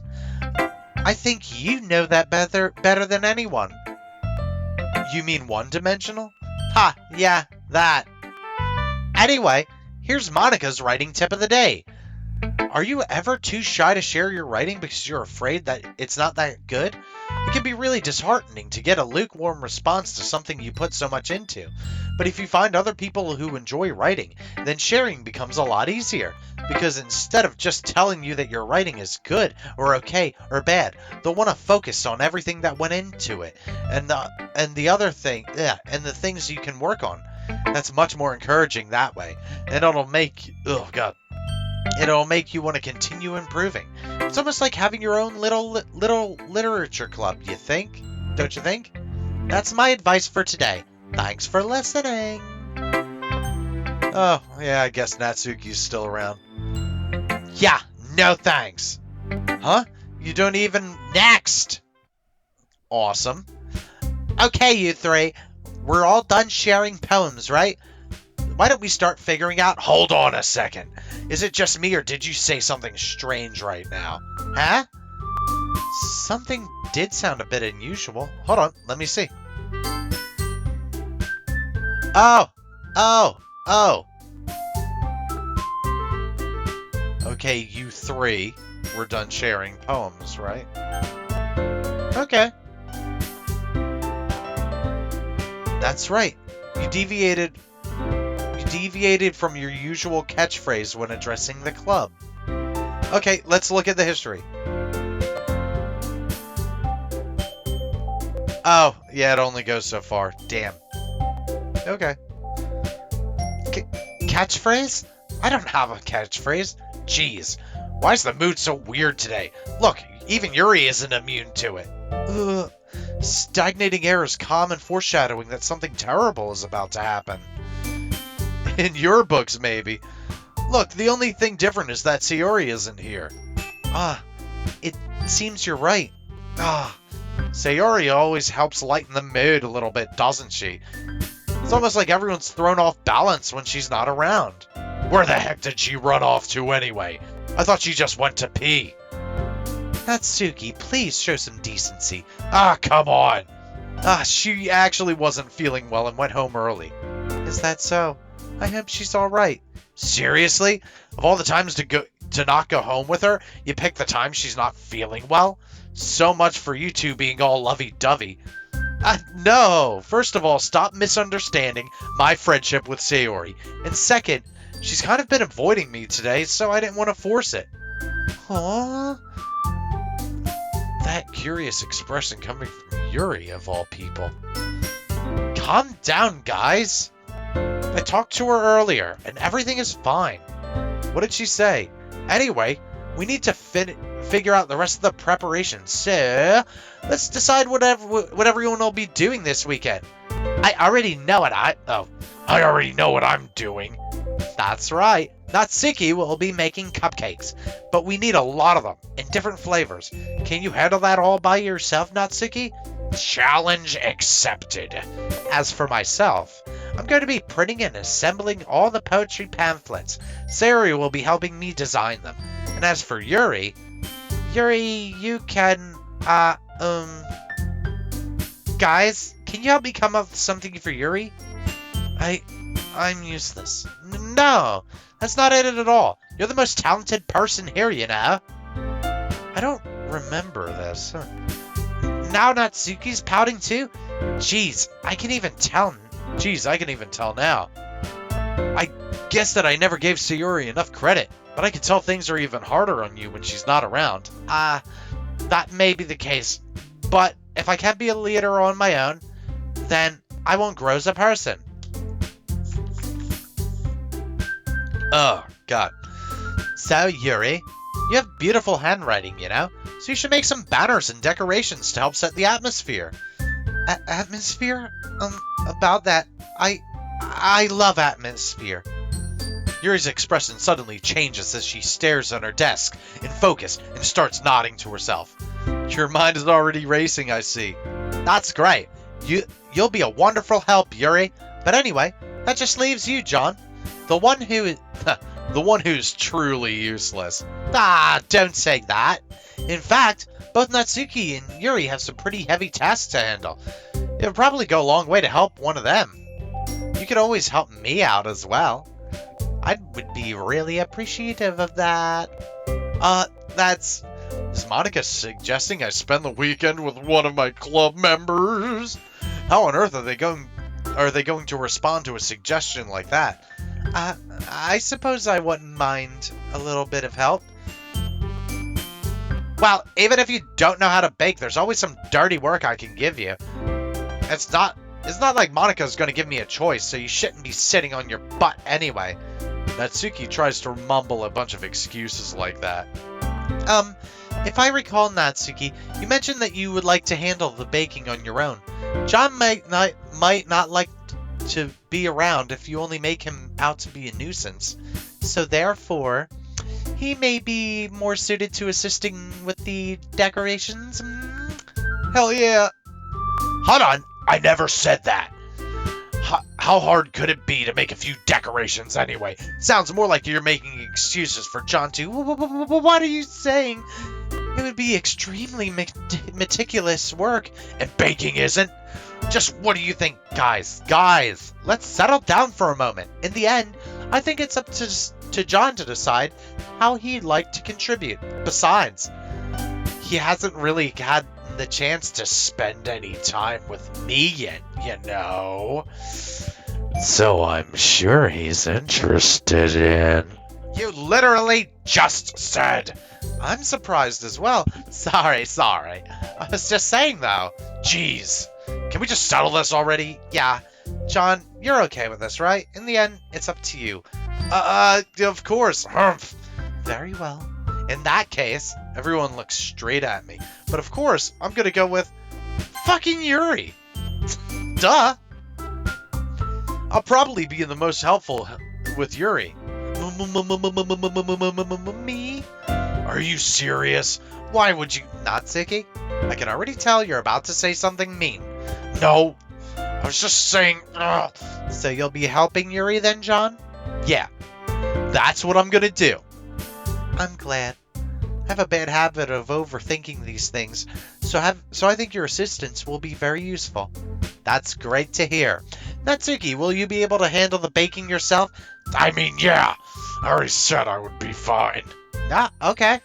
I think you know that better than anyone. You mean one-dimensional? Ha, yeah, that. Anyway, here's Monika's writing tip of the day. Are you ever too shy to share your writing because you're afraid that it's not that good? It can be really disheartening to get a lukewarm response to something you put so much into. But if you find other people who enjoy writing, then sharing becomes a lot easier. Because instead of just telling you that your writing is good, or okay, or bad, they'll want to focus on everything that went into it, and the things you can work on. That's much more encouraging that way, and it'll make you want to continue improving. It's almost like having your own little literature club, you think? Don't you think? That's my advice for today. Thanks for listening. Oh, yeah, I guess Natsuki's still around. Yeah, no thanks. Huh? You don't even... Next! Awesome. Okay, you three. We're all done sharing poems, right? why don't we start figuring out... Hold on a second. Is it just me, or did you say something strange right now? Huh? Something did sound a bit unusual. Hold on, let me see. Oh! Okay, you three were done sharing poems, right? Okay. That's right. You deviated from your usual catchphrase when addressing the club. Okay, let's look at the history. Oh, yeah, it only goes so far. Damn. Okay. Catchphrase? I don't have a catchphrase. Jeez. Why is the mood so weird today? Look, even Yuri isn't immune to it. Ugh. Stagnating air is common foreshadowing that something terrible is about to happen. In your books, maybe. Look, the only thing different is that Sayori isn't here. It seems you're right. Sayori always helps lighten the mood a little bit, doesn't she? It's almost like everyone's thrown off balance when she's not around. Where the heck did she run off to anyway? I thought she just went to pee. Natsuki, please show some decency. Come on. She actually wasn't feeling well and went home early. Is that so? I hope she's alright. Seriously? Of all the times to not go home with her, you pick the time she's not feeling well? So much for you two being all lovey-dovey. No! First of all, stop misunderstanding my friendship with Sayori. And second, she's kind of been avoiding me today, so I didn't want to force it. Aww. That curious expression coming from Yuri, of all people. Calm down, guys. I talked to her earlier, and everything is fine. What did she say? Anyway, we need to figure out the rest of the preparations, so let's decide what everyone will be doing this weekend. I already know what I'm doing. That's right. Natsuki will be making cupcakes, but we need a lot of them in different flavors. Can you handle that all by yourself, Natsuki? Challenge accepted. As for myself, I'm going to be printing and assembling all the poetry pamphlets. Sayori will be helping me design them. And as for Yuri, you can, guys, can you help me come up with something for Yuri? I'm useless. No, that's not it at all. You're the most talented person here, you know. I don't remember this. Now Natsuki's pouting too? Jeez, I can even tell now. I guess that I never gave Sayori enough credit, but I can tell things are even harder on you when she's not around. That may be the case, but if I can't be a leader on my own, then I won't grow as a person. Oh, God. So, Yuri, you have beautiful handwriting, you know? So you should make some banners and decorations to help set the atmosphere. Atmosphere? About that, I love atmosphere. Yuri's expression suddenly changes as she stares on her desk in focus and starts nodding to herself. Your mind is already racing, I see. That's great. You'll be a wonderful help, Yuri. But anyway, that just leaves you, John. The one who's truly useless. Don't say that. In fact, both Natsuki and Yuri have some pretty heavy tasks to handle. It would probably go a long way to help one of them. You could always help me out as well. I would be really appreciative of that. Is Monika suggesting I spend the weekend with one of my club members? How on earth are they going to respond to a suggestion like that? I suppose I wouldn't mind a little bit of help. Well, even if you don't know how to bake, there's always some dirty work I can give you. It's not like Monika's going to give me a choice, so you shouldn't be sitting on your butt anyway. Natsuki tries to mumble a bunch of excuses like that. If I recall, Natsuki, you mentioned that you would like to handle the baking on your own. John might not like to be around if you only make him out to be a nuisance. So therefore, he may be more suited to assisting with the decorations. Hell yeah. Hold on, I never said that. How hard could it be to make a few decorations anyway? Sounds more like you're making excuses for John to... What are you saying? It would be extremely meticulous work, and baking isn't. Just what do you think, guys? Guys, let's settle down for a moment. In the end, I think it's up to John to decide how he'd like to contribute. Besides, he hasn't really had the chance to spend any time with me yet, you know. So I'm sure he's interested in... You literally just said. I'm surprised as well. Sorry. I was just saying, though. Jeez. Can we just settle this already? Yeah. John, you're okay with this, right? In the end, it's up to you. Of course. Humph. Very well. In that case, everyone looks straight at me. But of course, I'm gonna go with fucking Yuri. Duh. I'll probably be the most helpful with Yuri. Me? Are you serious? Why would you... Natsuki? I can already tell you're about to say something mean. No. I was just saying... Ugh. So you'll be helping Yuri then, John? Yeah. That's what I'm gonna do. I'm glad. I have a bad habit of overthinking these things, so I think your assistance will be very useful. That's great to hear. Natsuki, will you be able to handle the baking yourself? I mean, yeah. I already said I would be fine. Ah, okay.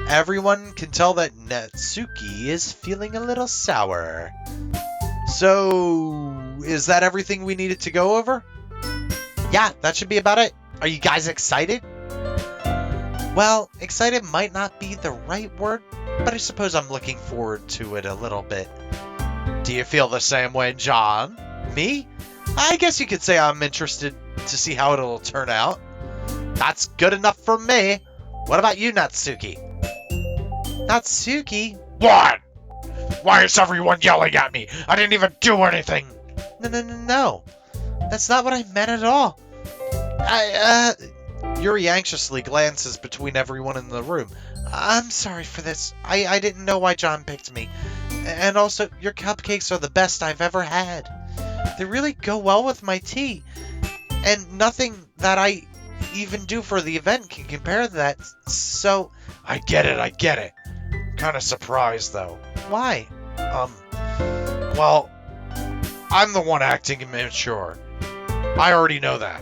Everyone can tell that Natsuki is feeling a little sour. So, is that everything we needed to go over? Yeah, that should be about it. Are you guys excited? Well, excited might not be the right word, but I suppose I'm looking forward to it a little bit. Do you feel the same way, John? Me? I guess you could say I'm interested to see how it'll turn out. That's good enough for me. What about you, Natsuki? Natsuki? What? Why is everyone yelling at me? I didn't even do anything. No. That's not what I meant at all. Yuri anxiously glances between everyone in the room. I'm sorry for this. I didn't know why John picked me. And also, your cupcakes are the best I've ever had. They really go well with my tea. And nothing that I even do for the event can compare to that. So... I get it. Kind of surprised, though. Why? Well, I'm the one acting immature. I already know that.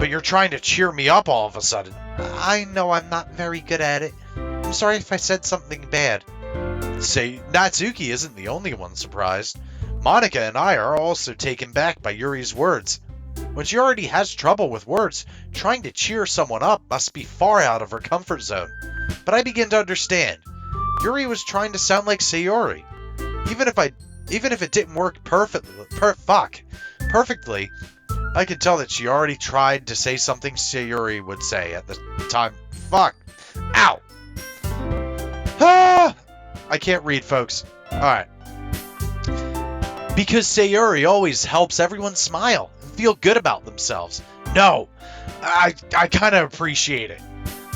But you're trying to cheer me up all of a sudden. I know I'm not very good at it. I'm sorry if I said something bad. Say, Natsuki isn't the only one surprised. Monika and I are also taken back by Yuri's words. When she already has trouble with words, trying to cheer someone up must be far out of her comfort zone. But I begin to understand. Yuri was trying to sound like Sayori. Even if it didn't work perfectly, I could tell that she already tried to say something Sayori would say at the time. Fuck. Ow. Ah! I can't read, folks. Alright. Because Sayori always helps everyone smile and feel good about themselves. No. I kind of appreciate it.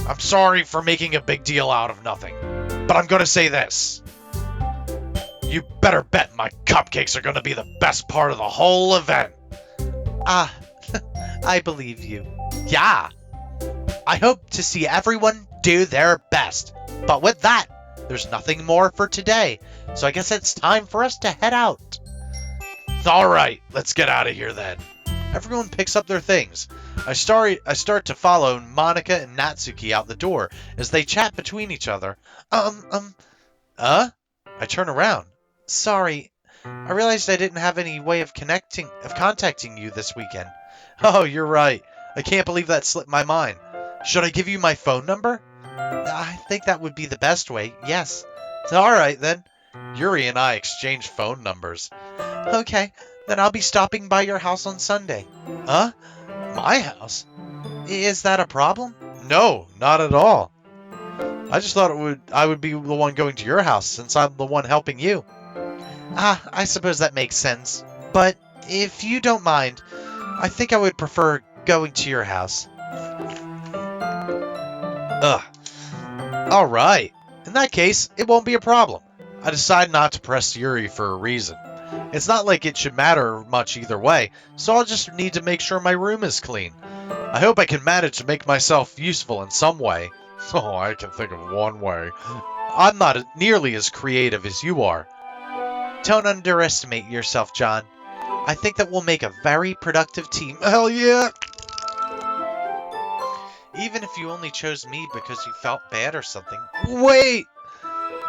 I'm sorry for making a big deal out of nothing. But I'm gonna say this. You better bet my cupcakes are gonna be the best part of the whole event. Ah, I believe you. Yeah. I hope to see everyone do their best. But with that, there's nothing more for today. So I guess it's time for us to head out. Alright, let's get out of here then. Everyone picks up their things. I start to follow Monika and Natsuki out the door as they chat between each other. I turn around. Sorry, I realized I didn't have any way of contacting you this weekend. Oh, you're right. I can't believe that slipped my mind. Should I give you my phone number? I think that would be the best way, yes. Alright then. Yuri and I exchange phone numbers. Okay, then I'll be stopping by your house on Sunday. Huh? My house? Is that a problem? No, not at all. I just thought I would be the one going to your house since I'm the one helping you. I suppose that makes sense. But if you don't mind, I think I would prefer going to your house. Ugh. Alright. In that case, it won't be a problem. I decide not to press Yuri for a reason. It's not like it should matter much either way, so I'll just need to make sure my room is clean. I hope I can manage to make myself useful in some way. Oh, I can think of one way. I'm not nearly as creative as you are. Don't underestimate yourself, John. I think that we'll make a very productive team. Hell yeah! Even if you only chose me because you felt bad or something. Wait!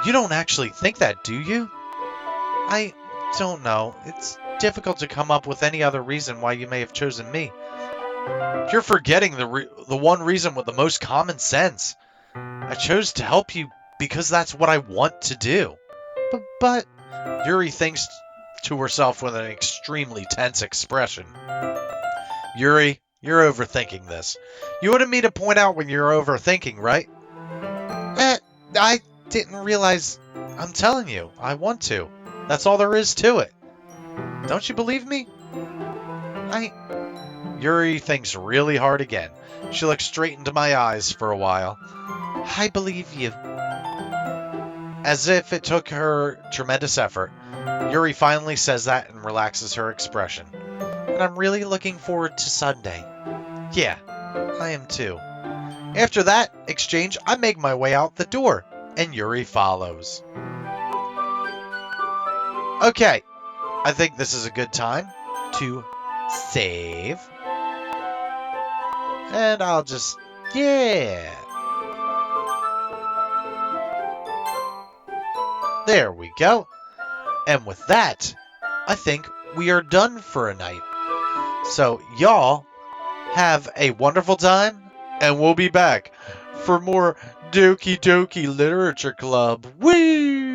You don't actually think that, do you? I don't know. It's difficult to come up with any other reason why you may have chosen me. You're forgetting the one reason with the most common sense. I chose to help you because that's what I want to do. But Yuri thinks to herself with an extremely tense expression. Yuri, you're overthinking this. You wanted me to point out when you're overthinking, right? I didn't realize. I'm telling you, I want to. That's all there is to it. Don't you believe me? Yuri thinks really hard again. She looks straight into my eyes for a while. I believe you. As if it took her tremendous effort, Yuri finally says that and relaxes her expression. And I'm really looking forward to Sunday. Yeah, I am too. After that exchange, I make my way out the door, and Yuri follows. Okay, I think this is a good time to save. And I'll just, yeah. There we go. And with that, I think we are done for a night. So y'all have a wonderful time, and we'll be back for more Doki Doki Literature Club. Whee!